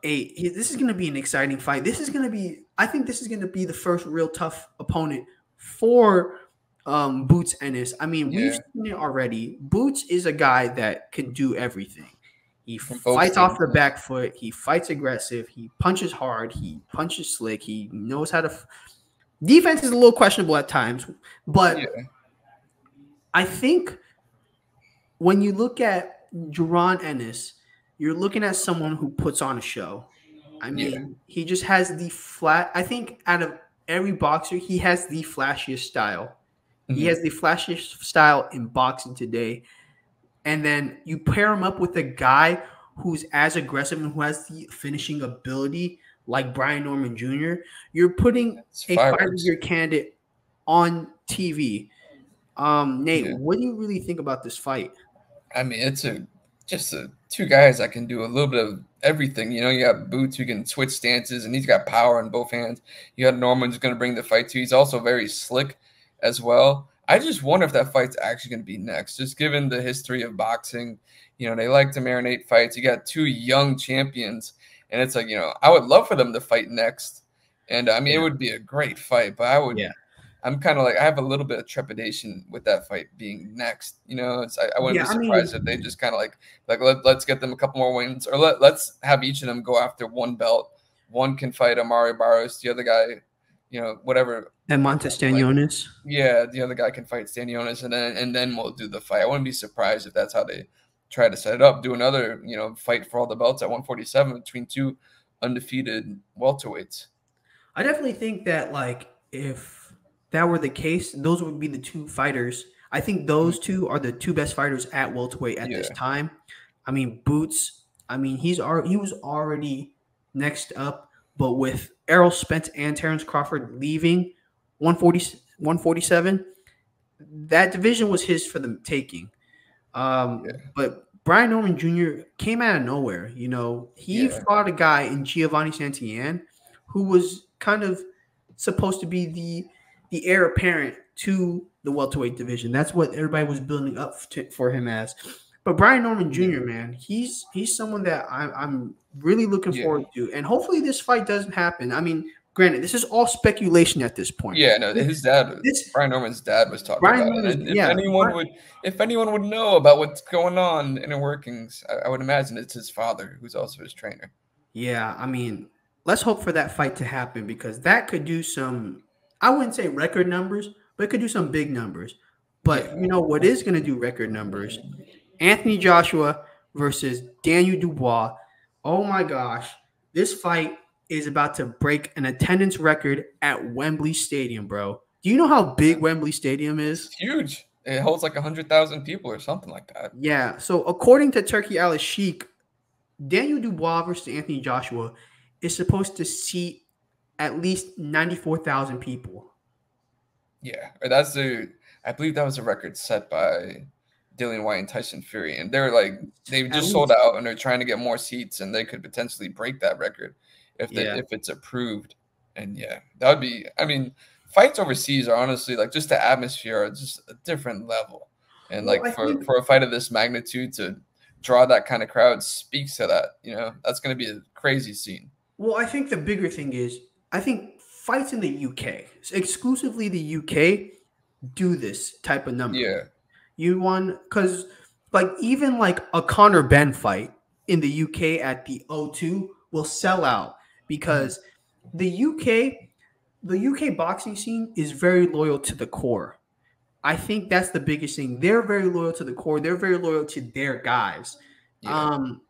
this is gonna be an exciting fight. I think this is gonna be the first real tough opponent for Boots Ennis. I mean, we've Yeah. seen it already. Boots is a guy that can do everything. He From both fights off the stances. back foot. He fights aggressive. He punches hard. He punches slick. He knows how to. Defense is a little questionable at times, but Yeah. I think when you look at Jerron Ennis, you're looking at someone who puts on a show. I Yeah. mean, he just has the flat. I think out of every boxer, he has the flashiest style. He Mhm. has the flashiest style in boxing today. And then you pair him up with a guy who's as aggressive and who has the finishing ability like Brian Norman Jr., you're putting It's a fight of fireworks. your candidate on TV. Nate, Yeah. what do you really think about this fight? I mean, it's just two guys that can do a little bit of everything. You got Boots who can switch stances, and he's got power in both hands. You got Norman who's going to bring the fight to. He's also very slick as well. I just wonder if that fight's actually going to be next, just given the history of boxing. They like to marinate fights. You got two young champions, and it's like, I would love for them to fight next. And I mean, it Yeah, would be a great fight, but yeah, I'm kind of like, I have a little bit of trepidation with that fight being next. I wouldn't be yeah. I surprised mean, if they just kind of let's get them a couple more wins, or let's have each of them go after one belt. One can fight Amari Barros, the other guy, whatever. and Like, Montestanonis. yeah, the other guy can fight Stanionis, and then we'll do the fight. I wouldn't be surprised if that's how they try to set it up. Do another, fight for all the belts at 147 between two undefeated welterweights. I definitely think that like if that were the case, those would be the two fighters. I think those two are the two best fighters at welterweight at this Yeah, time. I mean, Boots. I mean, he was already next up, but with Errol Spence and Terrence Crawford leaving 140, 147, that division was his for the taking. yeah, But Brian Norman Jr. came out of nowhere. He yeah, fought a guy in Giovanni Santillan who was kind of supposed to be the heir apparent to the welterweight division. That's what everybody was building up for him as. But Brian Norman yeah, Jr., man, he's someone that I'm really looking yeah. forward to, and hopefully this fight doesn't happen. I mean, granted, this is all speculation at this point. Yeah, no, his dad, This Brian Norman's dad, was talking Brian about it. Norman, And if yeah, anyone would know about what's going on in the workings, I would imagine it's his father, who's also his trainer. yeah. I mean, let's hope for that fight to happen because that could do some. I wouldn't say record numbers, but it could do some big numbers. But Yeah, what is going to do record numbers? Anthony Joshua versus Daniel Dubois. Oh my gosh. This fight is about to break an attendance record at Wembley Stadium, bro. Do you know how big Wembley Stadium is? it's huge. It holds like 100,000 people or something like that. Yeah. So according to Turkey Al Sheikh, Daniel Dubois versus Anthony Joshua is supposed to seat at least 94,000 people. Yeah, I believe that was a record set by Dillian White and Tyson Fury, and they've At just sold least. out, and they're trying to get more seats, and they could potentially break that record Yeah. if it's approved. And yeah, that would be. I mean, fights overseas are honestly like just the atmosphere are just a different level, and Well, like I think for a fight of this magnitude to draw that kind of crowd speaks to that. That's going to be a crazy scene. I think the bigger thing is I think fights in the UK, exclusively the UK, do this type of number. Yeah, You won because like even like a Conor Ben fight in the UK at the O2 will sell out mhm, because the UK boxing scene is very loyal to the core. I think that's the biggest thing. They're very loyal to the core. They're very loyal to their guys. yeah, Um,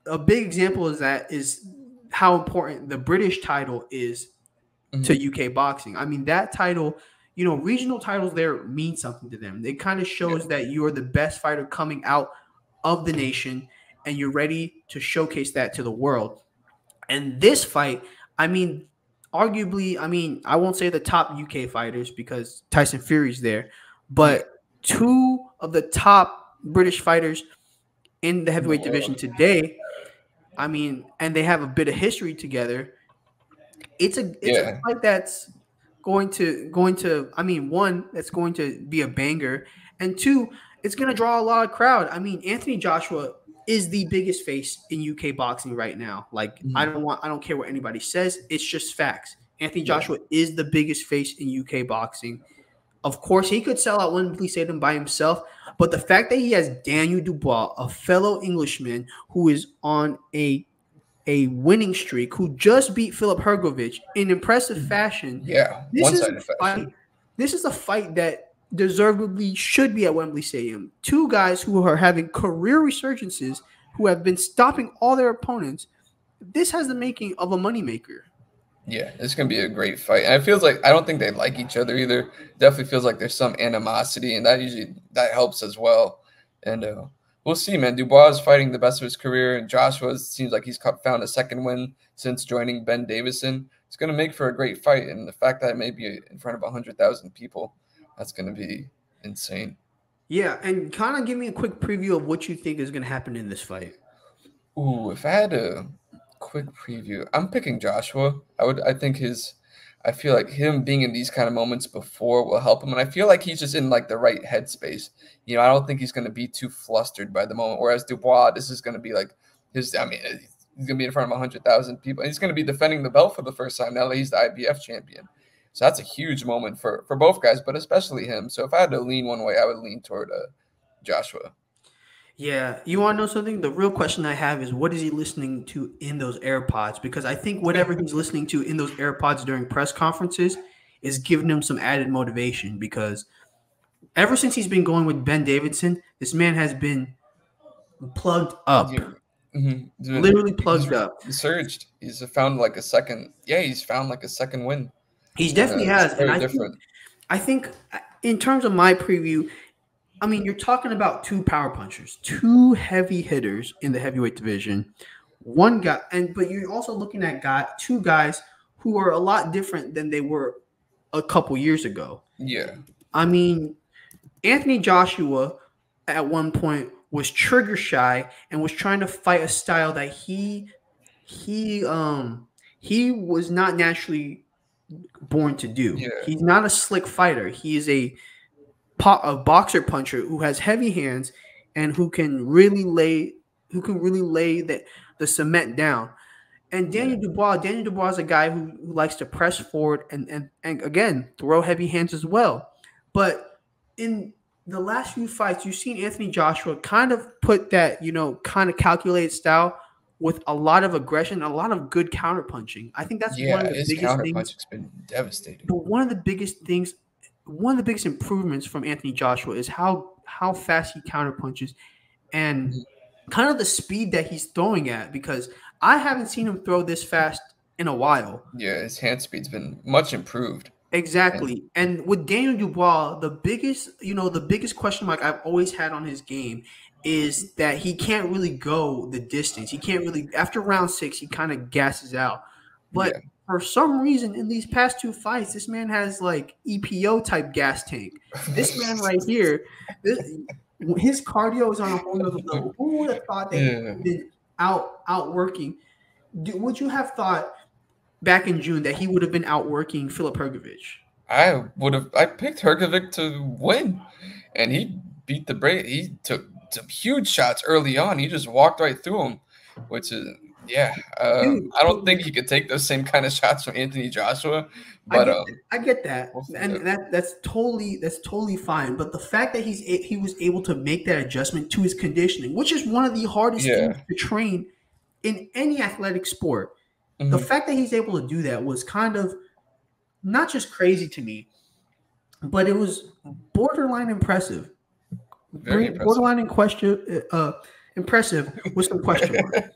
a big example is how important the British title is to mhm, UK boxing. I mean, that title, regional titles there mean something to them. It kind of shows yeah, that you're the best fighter coming out of the nation and you're ready to showcase that to the world. And this fight, I mean, arguably, I mean, I won't say the top UK fighters because Tyson Fury's there, yeah. but two of the top British fighters in the In the heavyweight division world. today. I mean, and they have a bit of history together. It's a Yeah, fight that's going to I mean, one, that's going to be a banger, and two, it's going to draw a lot of crowd. I mean, Anthony Joshua is the biggest face in UK boxing right now. Like mhm, I don't care what anybody says, it's just facts. Anthony yeah, Joshua is the biggest face in UK boxing. Of course, he could sell out Wembley Stadium by himself, but the fact that he has Daniel Dubois, a fellow Englishman who is on a winning streak, who just beat Philip Hergovich in impressive fashion, yeah. this is a One-sided fight. fashion. This is a fight that deservedly should be at Wembley Stadium. Two guys who are having career resurgences, who have been stopping all their opponents. This has the making of a moneymaker. Yeah, it's gonna be a great fight. And it feels like I don't think they like each other either. Definitely feels like there's some animosity, and that helps as well. And we'll see, man. Dubois is fighting the best of his career, and Joshua seems like he's found a second win since joining Ben Davison. It's gonna make for a great fight, and the fact that it may be in front of 100,000 people, that's gonna be insane. Yeah, and kind of give me a quick preview of what you think is going to happen in this fight. Ooh, if I had a quick preview, I'm picking Joshua. I would. I think his. I feel like him being in these kind of moments before will help him. And I feel like he's just in like the right headspace. You know, I don't think he's going to be too flustered by the moment. Whereas Dubois, this is going to be like he's going to be in front of 100,000 people. And he's going to be defending the belt for the first time now that he's the IBF champion. So that's a huge moment for both guys, but especially him. So if I had to lean one way, I would lean toward Joshua. Yeah, you want to know something? The real question I have is what is he listening to in those AirPods? Because I think whatever he's listening to in those AirPods during press conferences is giving him some added motivation. Because ever since he's been going with Ben Davidson, this man has been plugged up, literally plugged up. He surged. He's found like a second. Yeah, he's found like a second win. He definitely has, and I think in terms of my preview. I mean, you're talking about two power punchers, two heavy hitters in the heavyweight division. One guy, but you're also looking at two guys who are a lot different than they were a couple years ago. Yeah. I mean, Anthony Joshua at one point was trigger shy and was trying to fight a style that he was not naturally born to do. Yeah. He's not a slick fighter. He is a boxer puncher who has heavy hands and who can really lay the cement down. And Daniel Dubois is a guy who likes to press forward and again throw heavy hands as well. But in the last few fights, you've seen Anthony Joshua kind of put that, kind of calculated style with a lot of aggression, a lot of good counter punching. I think that's one of the biggest counter things. punching's been devastating. But one of the biggest improvements from Anthony Joshua is how fast he counterpunches and kind of the speed that he's throwing at, because I haven't seen him throw this fast in a while. Yeah, his hand speed's been much improved. Exactly. And with Daniel Dubois, the biggest question mark I've always had on his game is that he can't really go the distance. He can't really, after round 6, he kind of gasses out. But for some reason, in these past two fights, this man has like EPO type gas tank. This man right here, his cardio is on a whole nother level. Who would have thought that he would have been outworking? Would you have thought back in June that he would have been outworking Filip Hrgovic? I picked Hrgovic to win, and he beat the break. He took some huge shots early on. He just walked right through them, which is. Yeah, I don't think he could take those same kind of shots from Anthony Joshua, but I get that, and that's totally fine. But the fact that he was able to make that adjustment to his conditioning, which is one of the hardest things to train in any athletic sport, the fact that he's able to do that was kind of not just crazy to me, but it was borderline impressive. Very impressive. Borderline impressive with some question marks.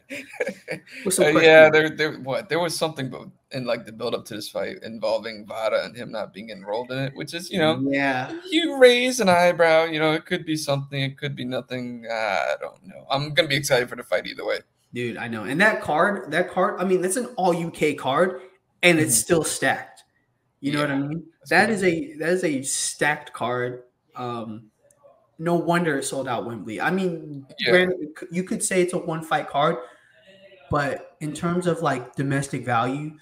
There was something in like the build up to this fight involving Vada and him not being enrolled in it, which is you raise an eyebrow. It could be something, it could be nothing. I don't know. I'm gonna be excited for the fight either way, dude. I know. And that card. I mean, that's an all UK card, and it's still stacked. You know what I mean? That is a stacked card. No wonder it sold out Wembley. I mean, granted, you could say it's a one-fight card, but in terms of like domestic value,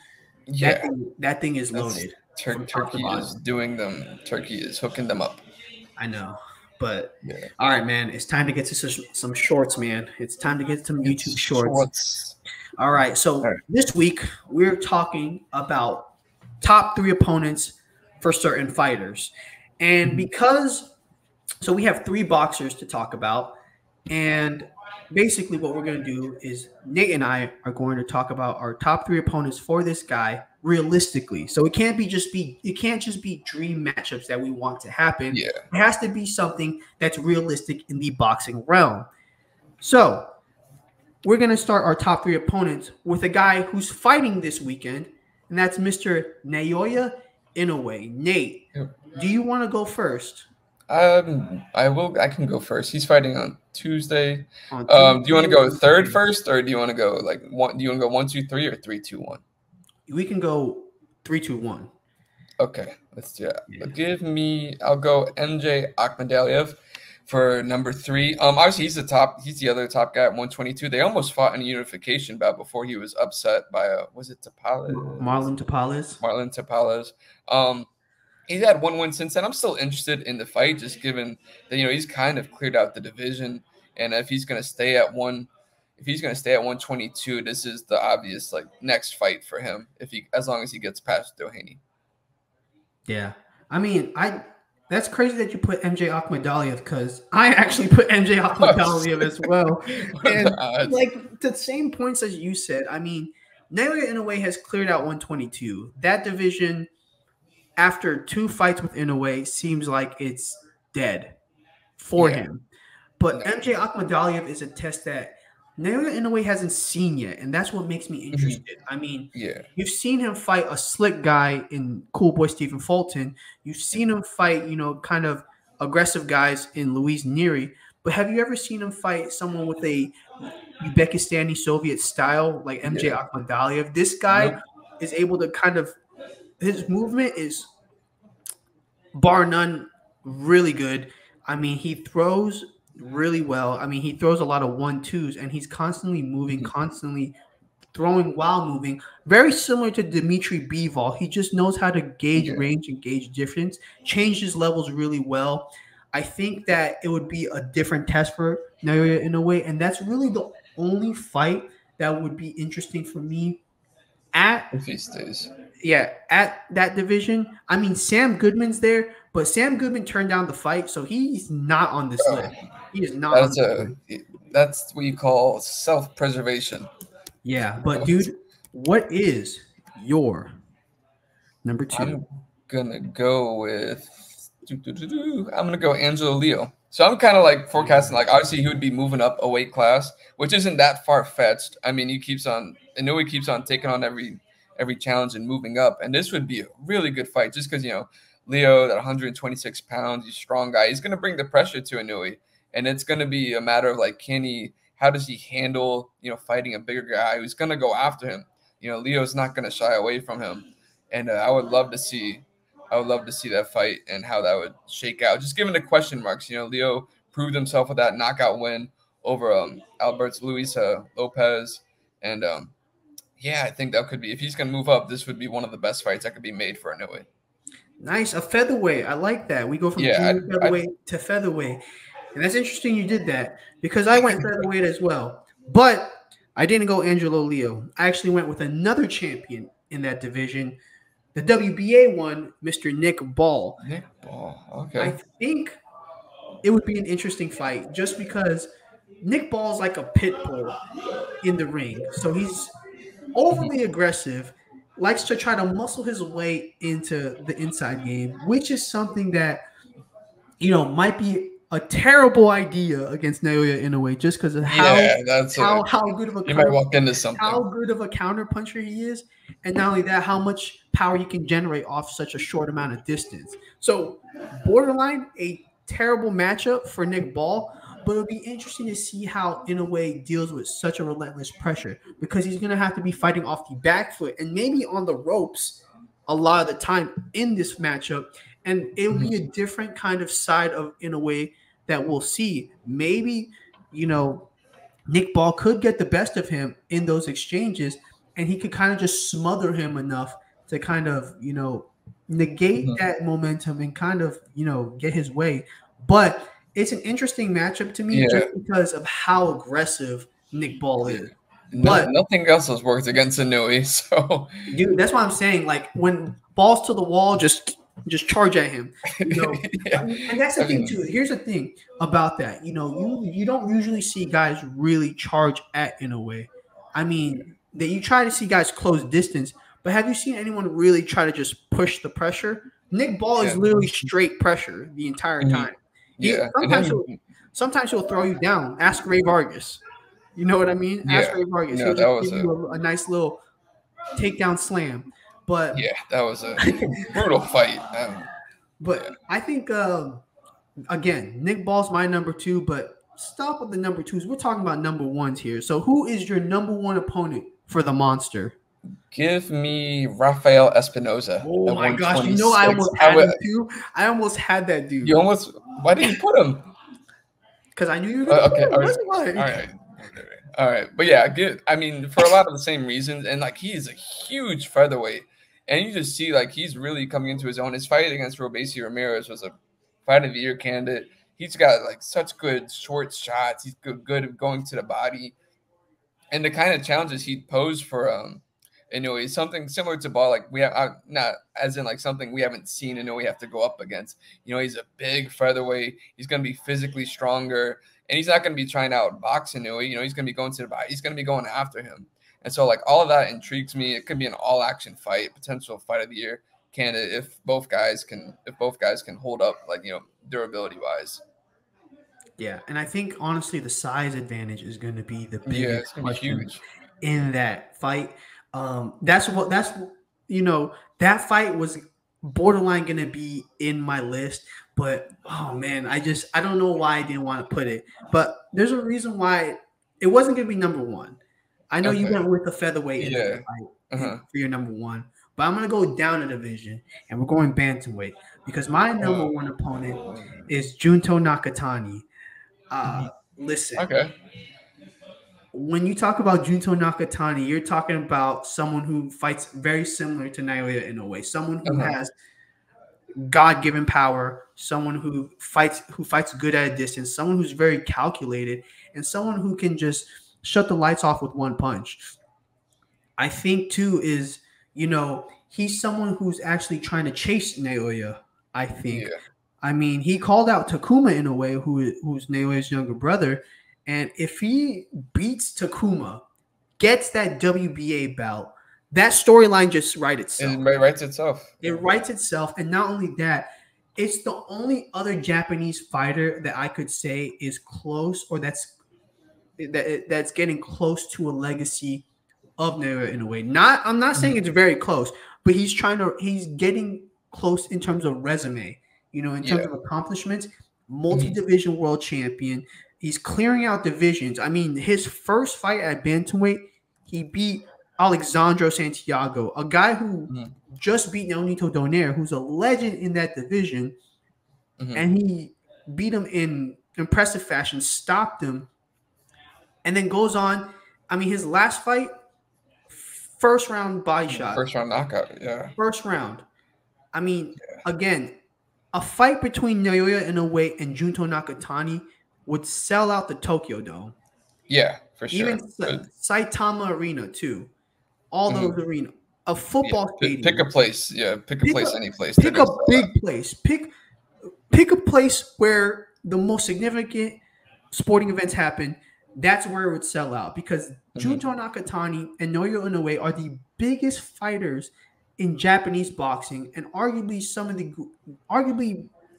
that thing is loaded. Turkey is doing them. Turkey is hooking them up. I know, but all right, man. It's time to get to some shorts, man. It's time to get some YouTube shorts. All right, so this week we're talking about top 3 opponents for certain fighters, and So we have 3 boxers to talk about, and basically what we're going to do is Nate and I are going to talk about our top 3 opponents for this guy realistically. So it can't just be dream matchups that we want to happen. Yeah. It has to be something that's realistic in the boxing realm. So we're going to start our top 3 opponents with a guy who's fighting this weekend, and that's Mr. Naoya Inoue. Nate, do you want to go first? I can go first. He's fighting on Tuesday. Do you want to go third first, or do you want to go like one? Do you want to go 1, 2, 3 or 3, 2, 1? We can go 3, 2, 1. Okay, let's do that. Yeah. I'll go MJ Akhmadaliev. For number 3, obviously he's the top. He's the other top guy at 122. They almost fought in a unification bout before he was upset by was it Marlon Tapales. Marlon Tapales. He's had one win since then. I'm still interested in the fight, just given that he's kind of cleared out the division, and if he's going to stay at 122, this is the obvious next fight for him. As long as he gets past Doheny. Yeah, I mean, that's crazy that you put MJ Akhmadaliev because I actually put MJ Akhmadaliev as well. And like the same points as you said. I mean, Naoya Inoue has cleared out 122. That division, after 2 fights with Inoue, seems like it's dead for him. But MJ Akhmadaliev is a test that Naoya Inoue hasn't seen yet, and that's what makes me interested. I mean, you've seen him fight a slick guy in Cool Boy Stephen Fulton. You've seen him fight, kind of aggressive guys in Luis Nery. But have you ever seen him fight someone with a Uzbekistani Soviet style like MJ Akhmadaliev? This guy is able to kind of – his movement is, bar none, really good. I mean, he throws – really well. I mean, he throws a lot of 1-2s, and he's constantly moving, constantly throwing while moving. Very similar to Dimitri Bivol. He just knows how to gauge range and gauge difference, change his levels really well. I think that it would be a different test for Naoya Inoue, and that's really the only fight that would be interesting for me if he stays. Yeah, at that division. I mean, Sam Goodman's there, but Sam Goodman turned down the fight, so he's not on this list. He is not. That's what you call self-preservation. Yeah, but dude, what is your number 2? I'm gonna go with. I'm gonna go Angelo Leo. So I'm kind of forecasting obviously he would be moving up a weight class, which isn't that far fetched. I mean, Inoue keeps on taking on every challenge and moving up, and this would be a really good fight just because Leo at 126 pounds, he's a strong guy. He's gonna bring the pressure to Inoue. And it's going to be a matter of how does he handle, fighting a bigger guy who's going to go after him? Leo's not going to shy away from him. And I would love to see that fight and how that would shake out. Just given the question marks, Leo proved himself with that knockout win over Alberto Luis Lopez. And I think that could be, if he's going to move up, this would be one of the best fights that could be made for Inoue. Nice. A featherweight. I like that. We go from featherweight to featherweight. And that's interesting you did that because I went featherweight as well. But I didn't go Angelo Leo. I actually went with another champion in that division, the WBA one, Mr. Nick Ball. Nick Ball, okay. I think it would be an interesting fight just because Nick Ball is like a pit bull in the ring. So he's overly aggressive, likes to try to muscle his way into the inside game, which is something that, might be a terrible idea against Naoya Inoue just because of how good of a you might walk into something. How good of a counter puncher he is, and not only that, how much power he can generate off such a short amount of distance. So, borderline a terrible matchup for Nick Ball, but it'll be interesting to see how Inoue deals with such a relentless pressure because he's going to have to be fighting off the back foot and maybe on the ropes a lot of the time in this matchup, and it'll be a different kind of side of Inoue that we'll see. Maybe, Nick Ball could get the best of him in those exchanges, and he could kind of just smother him enough to kind of, negate that momentum and kind of, get his way. But it's an interesting matchup to me just because of how aggressive Nick Ball is. But nothing else has worked against Inoue, so dude, that's why I'm saying when balls to the wall, just charge at him, And that's the thing too. Here's the thing about that. You don't usually see guys really charge at Inoue. I mean, that you try to see guys close distance, but have you seen anyone really try to just push the pressure? Nick Ball is literally straight pressure the entire time. Sometimes he'll throw you down. Ask Ray Vargas. You know what I mean? Ask Ray Vargas. He'll just give you a nice little takedown slam. But that was a brutal fight. I think again, Nick Ball's my number 2, but stop with the number 2s. We're talking about number 1s here. So who is your number 1 opponent for the monster? Give me Rafael Espinoza. Oh my gosh, I almost had him too. I almost had that dude. Why didn't you put him? because I knew you were gonna Okay. put it. All right. All right. But yeah, good. I mean, for a lot of the same reasons, and like he is a huge featherweight, and you just see like he's really coming into his own. His fight against Robeisy Ramirez was a fight of the year candidate. He's got like such good short shots. He's good at going to the body, and the kind of challenges he'd pose for Inoue is something similar to ball. Like we have not as in like something we haven't seen Inoue have to go up against. You know, he's a big featherweight. He's going to be physically stronger, and he's not going to be trying to outbox Inoue. You know, he's going to be going to the body. He's going to be going after him. And so, like all of that intrigues me. It could be an all-action fight, potential fight of the year candidate if both guys can hold up, like durability wise. Yeah, and I think honestly the size advantage is going to be the Yeah, biggest it's gonna be question huge in that fight. That fight was borderline going to be in my list, but oh man, I don't know why I didn't want to put it. But there's a reason why it wasn't going to be number one. I know you went with the featherweight in the fight for your number one, but I'm going to go down a division and we're going bantamweight because my number one opponent is Junto Nakatani. Listen. When you talk about Junto Nakatani, you're talking about someone who fights very similar to Naoya in a way. Someone who has God-given power, someone who fights good at a distance, someone who's very calculated, and someone who can just shut the lights off with one punch. I think too is, he's someone who's actually trying to chase Naoya, I think. Yeah. I mean, he called out Takuma in a way, who's Naoya's younger brother. And if he beats Takuma, gets that WBA belt, that storyline just writes itself. It writes itself. It writes itself. And not only that, it's the only other Japanese fighter that I could say is close or that's getting close to a legacy of Naoya in a way. I'm not saying it's very close, but he's getting close in terms of resume, in terms of accomplishments, multi-division world champion. He's clearing out divisions. I mean, his first fight at bantamweight, he beat Alexandro Santiago, a guy who just beat Nonito Donaire, who's a legend in that division, and he beat him in impressive fashion, stopped him, and then goes on. I mean, his last fight, first round body shot. First round knockout, yeah. First round. I mean, again, a fight between Naoya Inoue and Junto Nakatani would sell out the Tokyo Dome. Yeah, for sure. Even Saitama Arena, too. All those arenas. A football stadium. Pick a place. Yeah, pick a place, any place. Pick a big place. Pick a place where the most significant sporting events happen. That's where it would sell out because Junto Nakatani and Naoya Inoue are the biggest fighters in Japanese boxing and arguably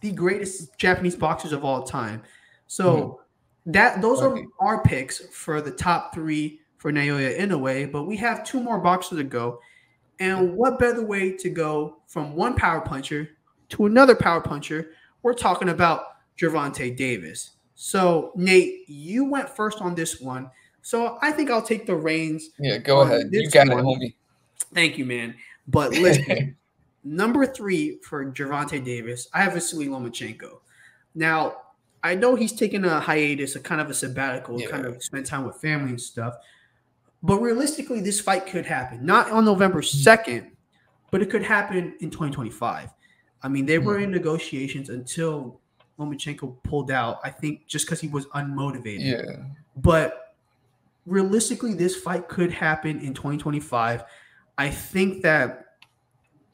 the greatest Japanese boxers of all time. So those are our picks for the top three for Naoya Inoue, but we have two more boxers to go. And what better way to go from one power puncher to another power puncher? We're talking about Gervonta Davis. So, Nate, you went first on this one. So I think I'll take the reins. Yeah, go ahead. You got it, homie. Thank you, man. But listen, number 3 for Gervonta Davis, I have Vasily Lomachenko. Now, I know he's taking a hiatus, a kind of a sabbatical, kind of spend time with family and stuff. But realistically, this fight could happen. Not on November 2nd, but it could happen in 2025. I mean, they were in negotiations until Lomachenko pulled out, I think just because he was unmotivated. Yeah. But realistically, this fight could happen in 2025. I think that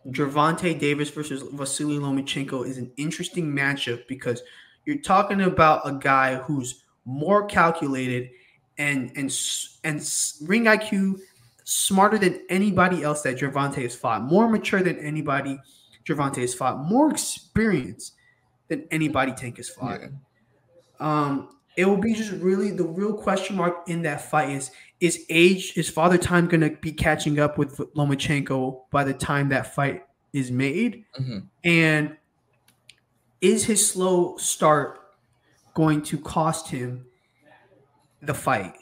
Gervonta Davis versus Vasily Lomachenko is an interesting matchup because you're talking about a guy who's more calculated and ring IQ smarter than anybody else that Gervonta has fought, more mature than anybody Gervonta has fought, more experience than anybody Tank has fought. Yeah. It will be just really the real question mark in that fight is Father Time going to be catching up with Lomachenko by the time that fight is made? And is his slow start going to cost him the fight?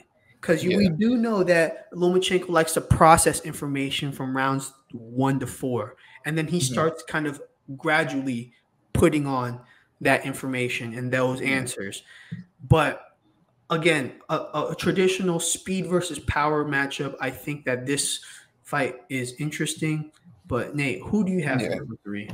Because we do know that Lomachenko likes to process information from rounds 1 to 4. And then he starts kind of gradually putting on that information and those answers. But again, a traditional speed versus power matchup. I think that this fight is interesting. But Nate, who do you have for Yeah. number 3?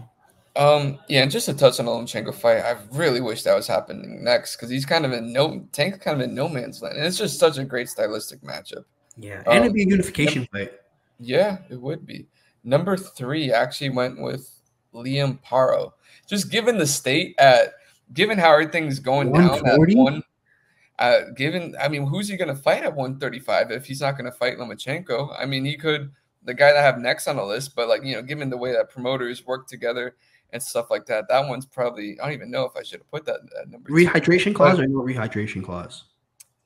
Yeah, and just to touch on the Lomachenko fight, I really wish that was happening next because he's kind of in Tank's kind of in no man's land, and it's just such a great stylistic matchup. Yeah, and it'd be a unification fight. Yeah, it would be. Number 3 actually went with Liam Paro. Just given the state given how everything's going down at 140. I mean, who's he going to fight at 135 if he's not going to fight Lomachenko? I mean, he could, the guy that I have next on the list, but given the way that promoters work together and stuff like that, that one's probably, I don't even know if I should have put that at number 2. Rehydration clause or no rehydration clause?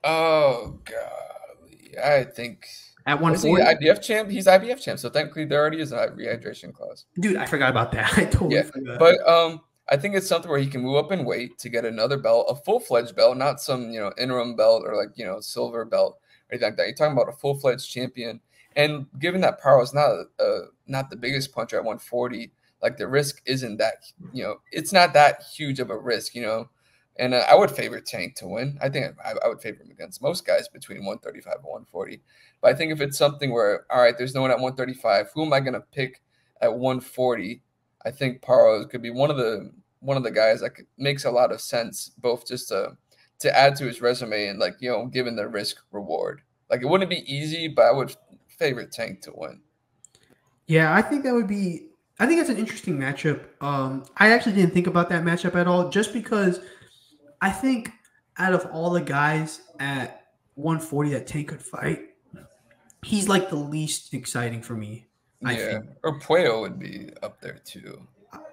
Oh, golly. I think. At Was he 140? IBF champ? He's IBF champ, so technically there already is a rehydration clause. Dude, I forgot about that. I totally forgot. But I think it's something where he can move up in weight to get another belt, a full-fledged belt, not some interim belt or silver belt or anything like that. You're talking about a full-fledged champion. And given that Paro is not the biggest puncher at 140, like the risk isn't that it's not that huge of a risk, And I would favor Tank to win. I think I would favor him against most guys between 135 and 140. But I think if it's something where, all right, there's no one at 135, who am I going to pick at 140? I think Paro could be one of the guys that makes a lot of sense, both just to add to his resume and given the risk reward. Like it wouldn't be easy, but I would favor Tank to win. Yeah, I think that's an interesting matchup. I actually didn't think about that matchup at all, just because I think out of all the guys at 140 that Tank could fight, he's like the least exciting for me. I think. Or Puello would be up there too.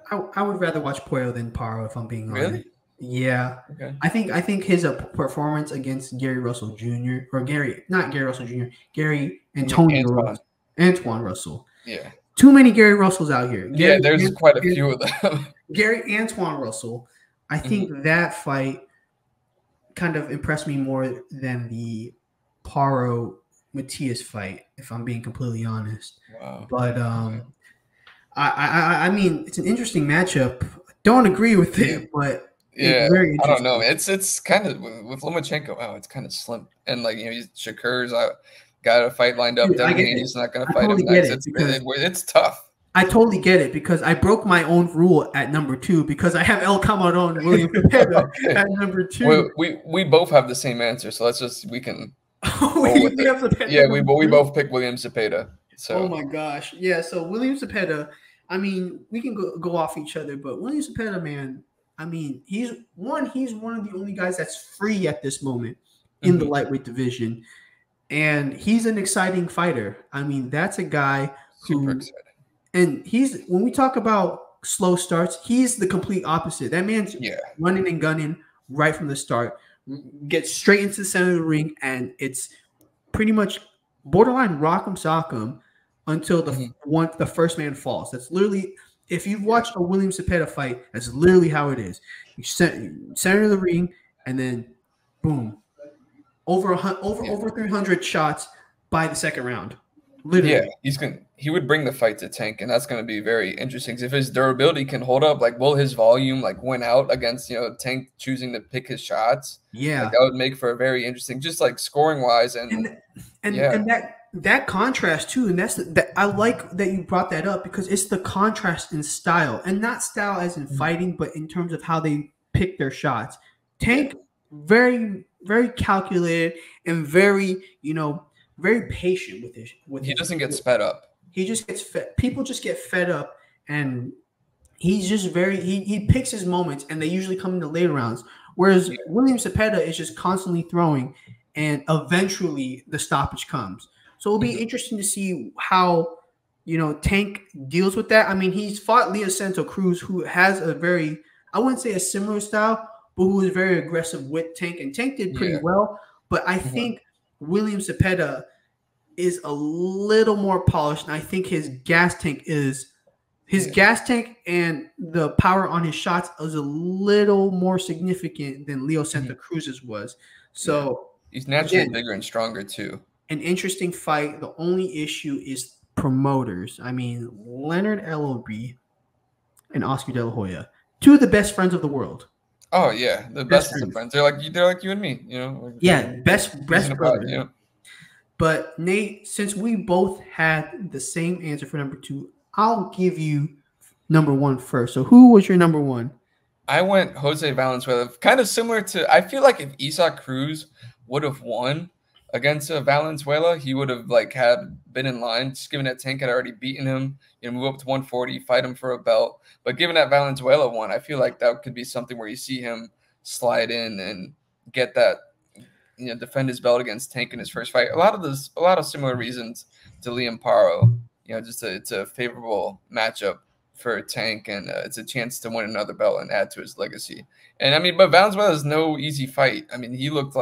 I would rather watch Puello than Paro, if I'm being honest. Really? Yeah. Okay. I think his performance against Gary Russell Jr. or not Gary Russell Jr. Gary Antoine Russell. Yeah. Too many Gary Russells out here. There's quite a few of them. Gary Antoine Russell. I think that fight kind of impressed me more than the Paro Matias fight, if I'm being completely honest. Wow. But I mean, it's an interesting matchup. Don't agree with it, but it's very interesting. I don't know. It's kind of with Lomachenko. Wow, it's kind of slim, and Shakur's got a fight lined up. He's not going to fight him next. It's tough. I totally get it because I broke my own rule at number 2 because I have El Camarón William Cepeda at number 2. We both have the same answer, so we can. we both pick William Cepeda. So. Oh my gosh, yeah. So William Cepeda, I mean, we can go off each other, but William Cepeda, man, I mean, he's one of the only guys that's free at this moment in the lightweight division, and he's an exciting fighter. I mean, that's a guy super exciting. And when we talk about slow starts, he's the complete opposite. That man's running and gunning right from the start, gets straight into the center of the ring, and it's pretty much borderline rock 'em sock 'em until the first man falls. That's literally, if you've watched a William Cepeda fight, that's literally how it is. You center of the ring, and then boom, over 300 shots by the second round. Literally. Yeah, he would bring the fight to Tank, and that's going to be very interesting. If his durability can hold up, will his volume win out against Tank choosing to pick his shots? Yeah, that would make for a very interesting, just scoring wise, and that contrast too. And that I like that you brought that up because it's the contrast in style, and not style as in fighting, but in terms of how they pick their shots. Tank very, very calculated and very very patient with it. He doesn't get sped up. He just gets fed. People just get fed up, and he's just he picks his moments, and they usually come in the later rounds. Whereas William Cepeda is just constantly throwing, and eventually the stoppage comes. So it'll be interesting to see how Tank deals with that. I mean, he's fought Leo Santo Cruz, who has a very, I wouldn't say a similar style, but who is very aggressive with Tank, and Tank did pretty well. But I think William Cepeda is a little more polished, and I think his gas tank and the power on his shots is a little more significant than Leo Santa Cruz's was. So he's naturally bigger and stronger too. An interesting fight. The only issue is promoters. I mean, Leonard Eloby and Oscar De La Hoya, two of the best friends of the world. Oh yeah, the Best bestest of friends. friends. They're like you and me, you know, like Yeah, best using a pod, brothers. you know. But Nate, since we both had the same answer for number two, I'll give you number one first. So who was your number one? I went Jose Valenzuela, kind of similar to. I feel like if Isak Cruz would have won against Valenzuela, he would have like had been in line. Just given that Tank had already beaten him, move up to 140, fight him for a belt. But given that Valenzuela won, I feel like that could be something where you see him slide in and get that, defend his belt against Tank in his first fight. A lot of similar reasons to Liam Paro. It's a favorable matchup for Tank, and it's a chance to win another belt and add to his legacy. And I mean, but Valenzuela is no easy fight. I mean, he looked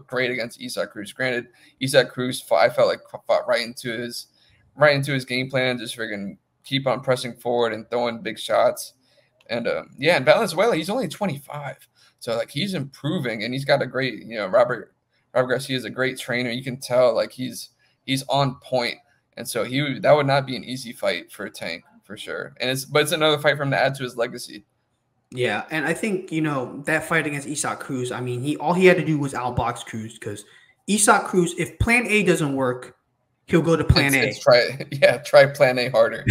great against Isak Cruz. Granted, Isak Cruz I felt like fought right into his game plan, just freaking keep on pressing forward and throwing big shots. And and Valenzuela, he's only 25. So like he's improving, and he's got a great, Robert Garcia is a great trainer. You can tell like he's on point, and so that would not be an easy fight for Tank for sure. And it's another fight for him to add to his legacy. Yeah, and I think that fight against Isak Cruz. I mean, all he had to do was outbox Cruz because Isak Cruz, if Plan A doesn't work, he'll go to Plan A. Try Plan A harder.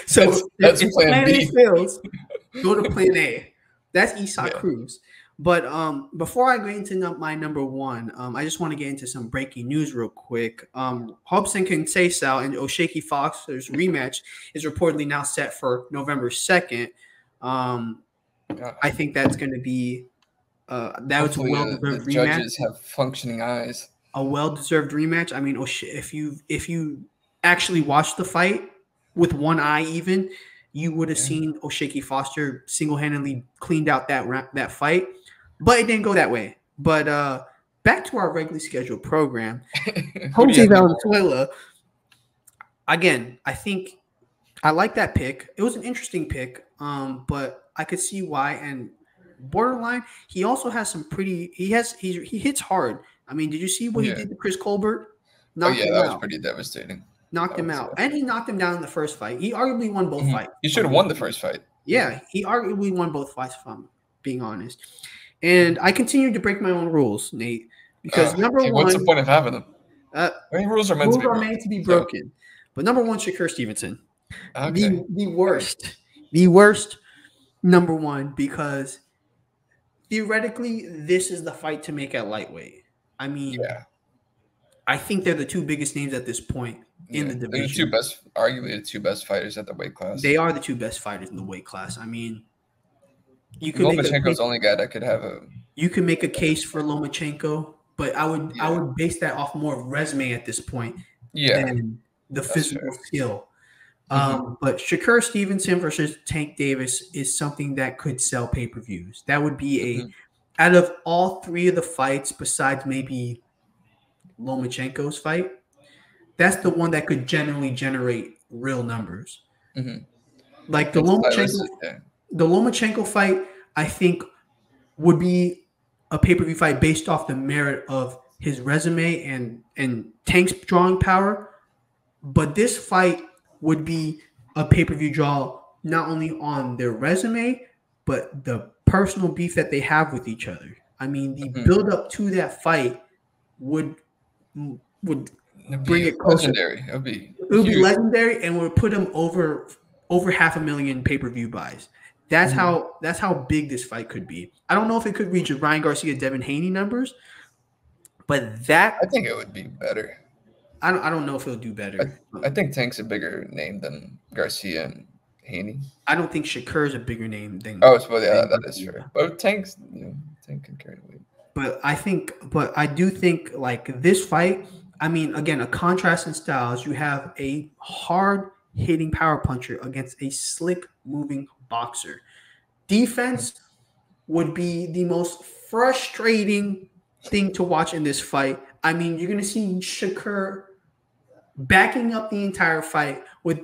So that's if Plan B. A fails, go to Plan A. That's Isak Cruz. But before I go into my number one, I just want to get into some breaking news real quick. Robson Conceição and O'Shaquie Foster's rematch is reportedly now set for November 2nd. I think that's going to be that was a well-deserved rematch. Judges have functioning eyes. A well-deserved rematch. I mean, if you actually watched the fight with one eye, even you would have seen O'Shaquie Foster single-handedly cleaned out that fight. But it didn't go that way. But back to our regularly scheduled program. Jose Valenzuela, again, I think I like that pick. It was an interesting pick, but I could see why. And borderline, he also has some pretty – he hits hard. I mean, did you see what he did to Chris Colbert? That was pretty devastating. Knocked him out. And he knocked him down in the first fight. He arguably won both fights. He should have won the first fight. Yeah, he arguably won both fights, if I'm being honest. And I continue to break my own rules, Nate, because number one. What's the point of having them? Rules are meant to be broken. But number one, Shakur Stevenson, okay. the worst number one, because theoretically this is the fight to make at lightweight. I mean, I think they're the two biggest names at this point in the division. They're arguably the two best fighters at the weight class. They are the two best fighters in the weight class. I mean. Lomachenko's the only guy that could have a. You can make a case for Lomachenko, but I would base that off more of resume at this point than the physical skill. But Shakur Stevenson versus Tank Davis is something that could sell pay-per-views. That would be out of all three of the fights, besides maybe Lomachenko's fight, that's the one that could generally generate real numbers. Like the Lomachenko. The Lomachenko fight, I think, would be a pay-per-view fight based off the merit of his resume and Tank's drawing power. But this fight would be a pay-per-view draw not only on their resume, but the personal beef that they have with each other. I mean, the build-up to that fight would bring it closer. Legendary. It would be legendary and would put him over 500,000 pay-per-view buys. That's how big this fight could be. I don't know if it could reach Ryan Garcia, Devin Haney numbers, but I think it would be better. I don't know if it'll do better. I think Tank's a bigger name than Garcia and Haney. I don't think Shakur is a bigger name than. That is fair. But Tank can carry the weight. But I do think like this fight. I mean, again, a contrast in styles. You have a hard hitting power puncher against a slick moving boxer. Defense would be the most frustrating thing to watch in this fight. I mean, you're going to see Shakur backing up the entire fight with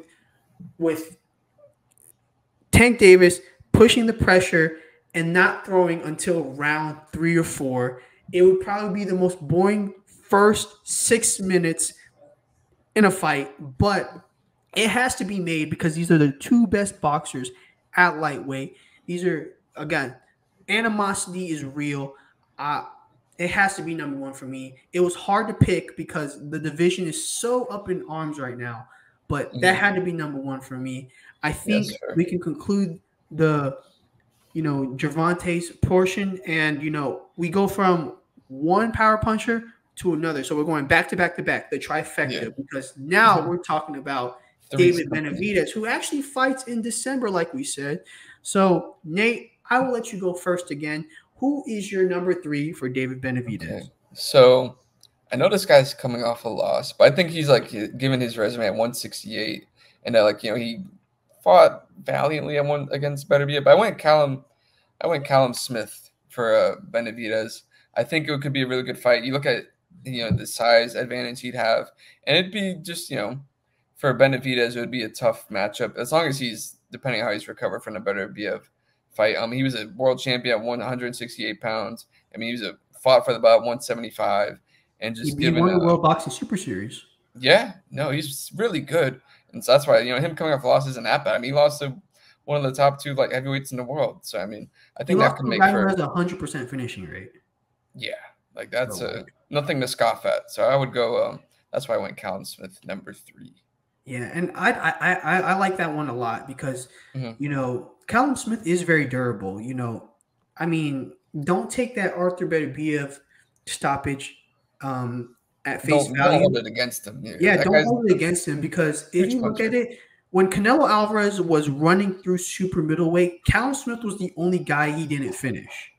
Tank Davis pushing the pressure and not throwing until round 3 or 4. It would probably be the most boring first 6 minutes in a fight, but it has to be made because these are the two best boxers at lightweight. These are, again, animosity is real. It has to be number one for me. It was hard to pick because the division is so up in arms right now, but that had to be number one for me. I think we can conclude the Gervonta's portion, and we go from one power puncher to another. So we're going back to back to back, the trifecta, because now we're talking about David Benavidez, who actually fights in December, like we said. So Nate, I will let you go first again. Who is your number 3 for David Benavidez? Okay. So I know this guy's coming off a loss, but I think he's like given his resume at 168, and he fought valiantly against Benavidez. But I went Callum Smith for Benavidez. I think it could be a really good fight. You look at the size advantage he'd have, and it'd be just for Benavidez it would be a tough matchup as long as he's depending on how he's recovered from the Benavidez fight. He was a world champion at 168 pounds. I mean, he was fought for about 175, and just he won the World Boxing Super Series. Yeah, no, he's really good, and so that's why him coming off losses isn't that bad. I mean, he lost to one of the top 2 heavyweights in the world. So I mean, I think that could make for a 100% finishing rate. Yeah, that's nothing to scoff at. So I would go. That's why I went Callum Smith number 3. Yeah, and I like that one a lot because Callum Smith is very durable. I mean, don't take that Arthur Beterbiev stoppage at face value. Don't hold it against him. Yeah, don't hold it against him because if you look at it, when Canelo Alvarez was running through super middleweight, Callum Smith was the only guy he didn't finish.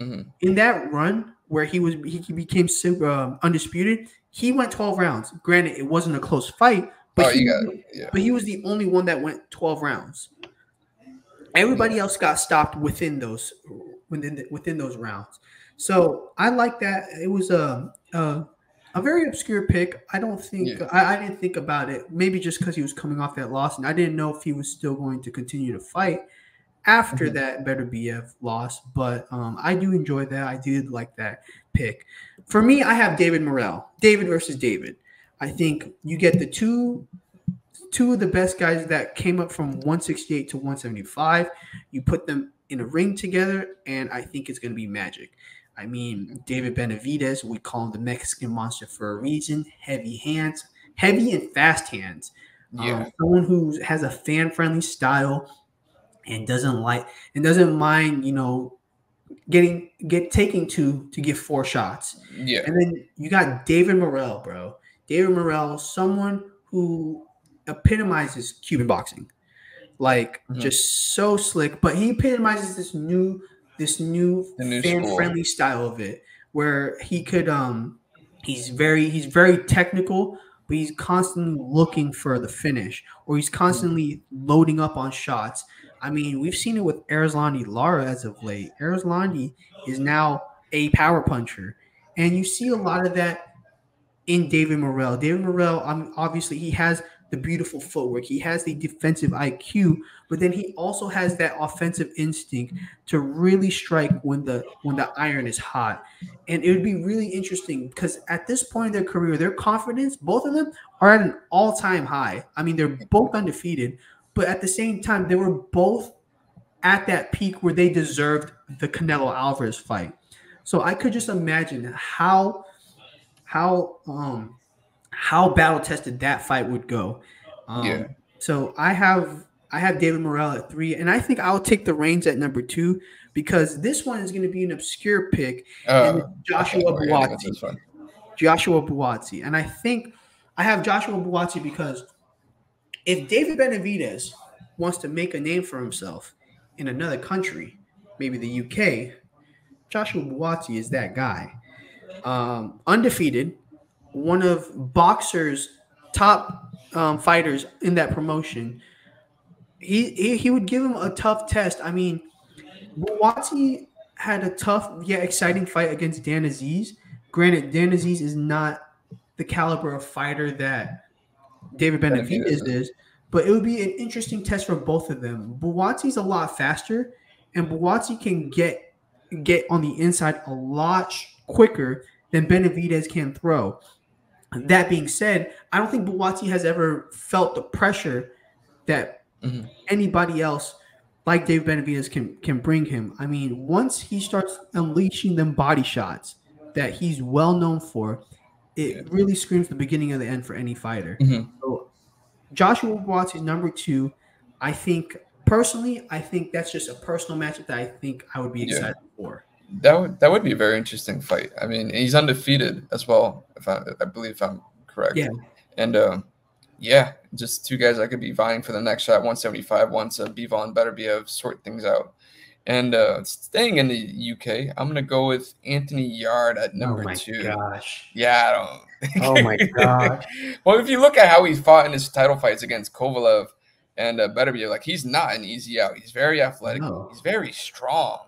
In that run where he became super undisputed, he went 12 rounds. Granted, it wasn't a close fight, but he was the only one that went 12 rounds. Everybody else got stopped within those rounds. So I like that. It was a very obscure pick. I don't think I didn't think about it. Maybe just because he was coming off that loss, and I didn't know if he was still going to continue to fight after that Beterbiev loss. But I do enjoy that. I did like that pick. For me, I have David Morrell. David versus David. I think you get the two of the best guys that came up from 168 to 175. You put them in a ring together, and I think it's going to be magic. I mean, David Benavidez, we call him the Mexican monster for a reason. Heavy hands, heavy and fast hands. Someone who has a fan-friendly style and doesn't mind, taking two to get 4 shots. Yeah. And then you got David Morrell, bro. David Morrell, someone who epitomizes Cuban boxing. Just so slick, but he epitomizes this new fan-friendly style of it, where he could he's very technical, but he's constantly looking for the finish, or he's constantly loading up on shots. I mean, we've seen it with Erislandy Lara as of late. Erislandy is now a power puncher, and you see a lot of that in David Morrell. David Morrell, obviously, he has the beautiful footwork. He has the defensive IQ, but then he also has that offensive instinct to really strike when the iron is hot. And it would be really interesting because at this point in their career, their confidence, both of them, are at an all-time high. I mean, they're both undefeated, but at the same time, they were both at that peak where they deserved the Canelo Alvarez fight. So I could just imagine how battle tested that fight would go. So I have David Morrell at 3, and I think I'll take the reins at number 2 because this one is going to be an obscure pick. Joshua Buatsi. Joshua Buatsi. And I think I have Joshua Buatsi because if David Benavidez wants to make a name for himself in another country, maybe the UK, Joshua Buatsi is that guy. Undefeated, one of boxers' top fighters in that promotion. He would give him a tough test. I mean, Buatsi had a tough yet exciting fight against Dan Aziz. Granted, Dan Aziz is not the caliber of fighter that David Benavidez is, but it would be an interesting test for both of them. Buatsi's a lot faster, and Buatsi can get on the inside a lot quicker than Benavidez can throw. That being said, I don't think Buatsi has ever felt the pressure that anybody else like Dave Benavidez can bring him. I mean, once he starts unleashing them body shots that he's well known for, Yeah. it really screams the beginning of the end for any fighter. Mm-hmm. So Joshua Buatsi is number 2. I think personally, I think that's just a personal matchup that I think I would be excited for. That would be a very interesting fight. I mean, he's undefeated as well, if I believe I'm correct. Yeah. And yeah, just two guys that could be vying for the next shot, 175 once Bivol and Beterbiev sort things out. And staying in the UK, I'm gonna go with Anthony Yarde at number 2. Gosh. Yeah, I don't. Oh my gosh. Well, if you look at how he fought in his title fights against Kovalev and Beterbiev, like he's not an easy out. He's very athletic. No. He's very strong,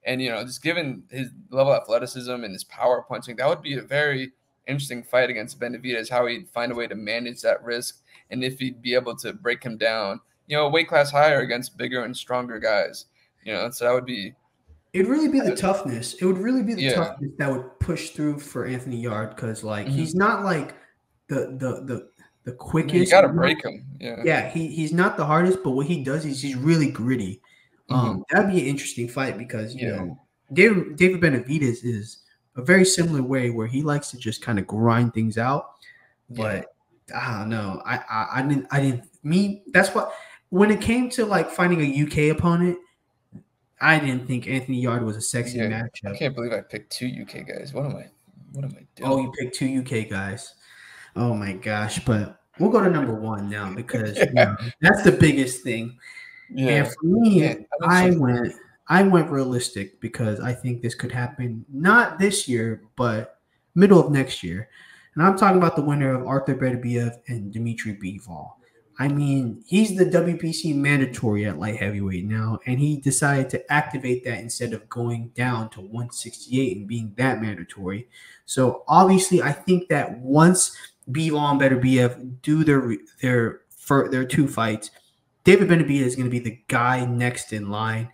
and just given his level of athleticism and his power punching, that would be a very interesting fight against Benavidez. How he'd find a way to manage that risk, and if he'd be able to break him down, a weight class higher against bigger and stronger guys. So that would be. It'd really be the toughness. It would really be the toughness that would push through for Anthony Yarde, because he's not like the quickest. You gotta break him. Yeah. He's not the hardest, but what he does is he's really gritty. That'd be an interesting fight because David Benavidez is a very similar way where he likes to just kind of grind things out. But I don't know. That's what when it came to like finding a UK opponent, I didn't think Anthony Yarde was a sexy matchup. I can't believe I picked 2 UK guys. What am I doing? Oh, you picked 2 UK guys. Oh my gosh. But we'll go to number 1 now because that's the biggest thing. Yeah. And for me, I went realistic because I think this could happen not this year, but middle of next year. And I'm talking about the winner of Arthur Beterbiev and Dmitry Bivol. I mean, he's the WBC mandatory at light heavyweight now, and he decided to activate that instead of going down to 168 and being that mandatory. So obviously, I think that once Bivol and Beterbiev do their 2 fights, David Benavidez is going to be the guy next in line.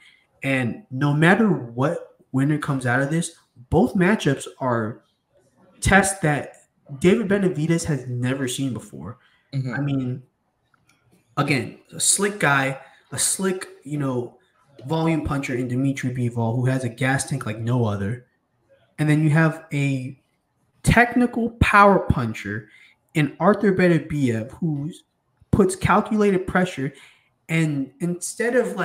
And no matter what winner comes out of this, both matchups are tests that David Benavidez has never seen before. I mean, again, a slick guy, a slick, volume puncher in Dmitry Bivol who has a gas tank like no other. And then you have a technical power puncher in Arthur Beterbiev who puts calculated pressure. And instead of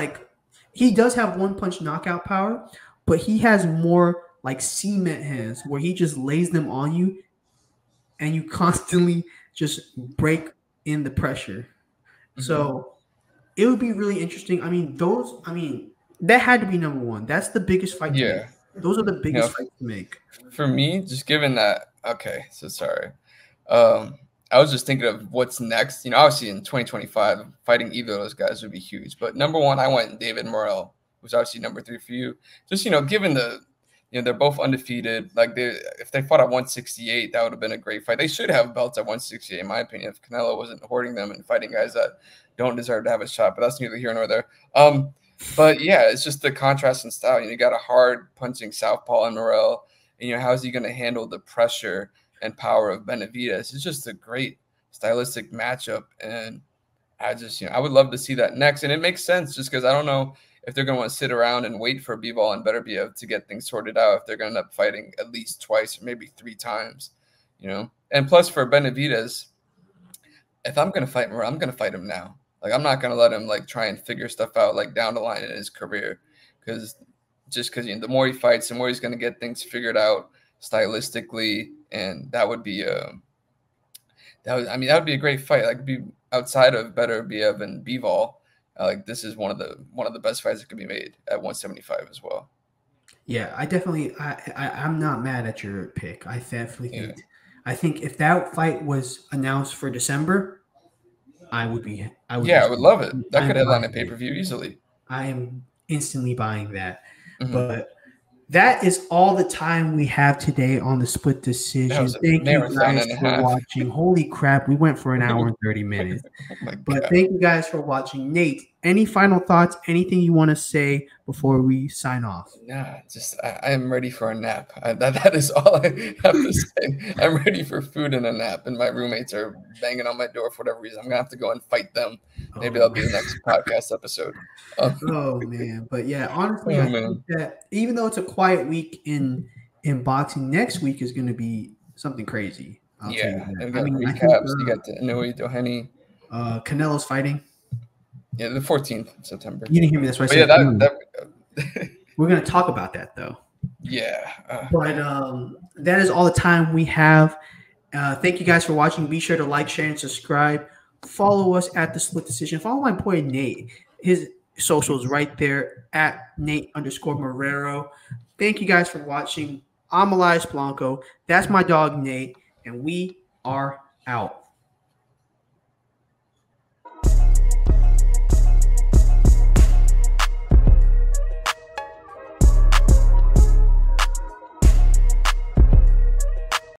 he does have one punch knockout power, but he has more like cement hands where he just lays them on you and you constantly just break in the pressure. So it would be really interesting. I mean, that had to be number 1. That's the biggest fight to make. Those are the biggest fights to make. For me, just given that, okay, so sorry. I was just thinking of what's next. Obviously in 2025, fighting either of those guys would be huge. But number 1, I went David Morrell, who's obviously number 3 for you. Just, given they're both undefeated. If they fought at 168, that would have been a great fight. They should have belts at 168, in my opinion, if Canelo wasn't hoarding them and fighting guys that don't deserve to have a shot. But that's neither here nor there. But yeah, it's just the contrast in style. You got a hard punching southpaw in Morrell, and how's he going to handle the pressure and power of Benavidez? It's just a great stylistic matchup, and I would love to see that next. And it makes sense just because I don't know if they're going to want to sit around and wait for Bivol and Beterbiev to get things sorted out, if they're going to end up fighting at least twice or maybe 3 times, And plus for Benavidez, if I'm going to fight him, I'm going to fight him now. I'm not going to let him try and figure stuff out down the line in his career, because the more he fights, the more he's going to get things figured out stylistically, and that would be that would be a great fight. It'd be outside of Beterbiev and Bivol. This is one of the best fights that could be made at 175 as well. Yeah, I'm not mad at your pick. I definitely think. I think if that fight was announced for December, I would love it. That could headline a pay-per-view easily. I am instantly buying that. But that is all the time we have today on the Split Decision. Thank you guys for watching. Holy crap, we went for an hour and 30 minutes. But thank you guys for watching. Nate, any final thoughts? Anything you want to say before we sign off? Nah, just I am ready for a nap. That is all I have to say. I'm ready for food and a nap, and my roommates are banging on my door for whatever reason. I'm gonna have to go and fight them. Maybe that'll be the next podcast episode. Oh man, but yeah, honestly, I think that even though it's a quiet week in boxing, next week is going to be something crazy. I'll tell you that. And got recaps. You got the Inoue, Doheny. Canelo's fighting. Yeah, the 14th of September. You didn't hear me. That's why I said we're going to talk about that though. Yeah. But that is all the time we have. Thank you guys for watching. Be sure to like, share, and subscribe. Follow us at The Split Decision. Follow my boy Nate. His socials right there at Nate_Marrero. Thank you guys for watching. I'm Alyas Blanco. That's my dog Nate, and we are out.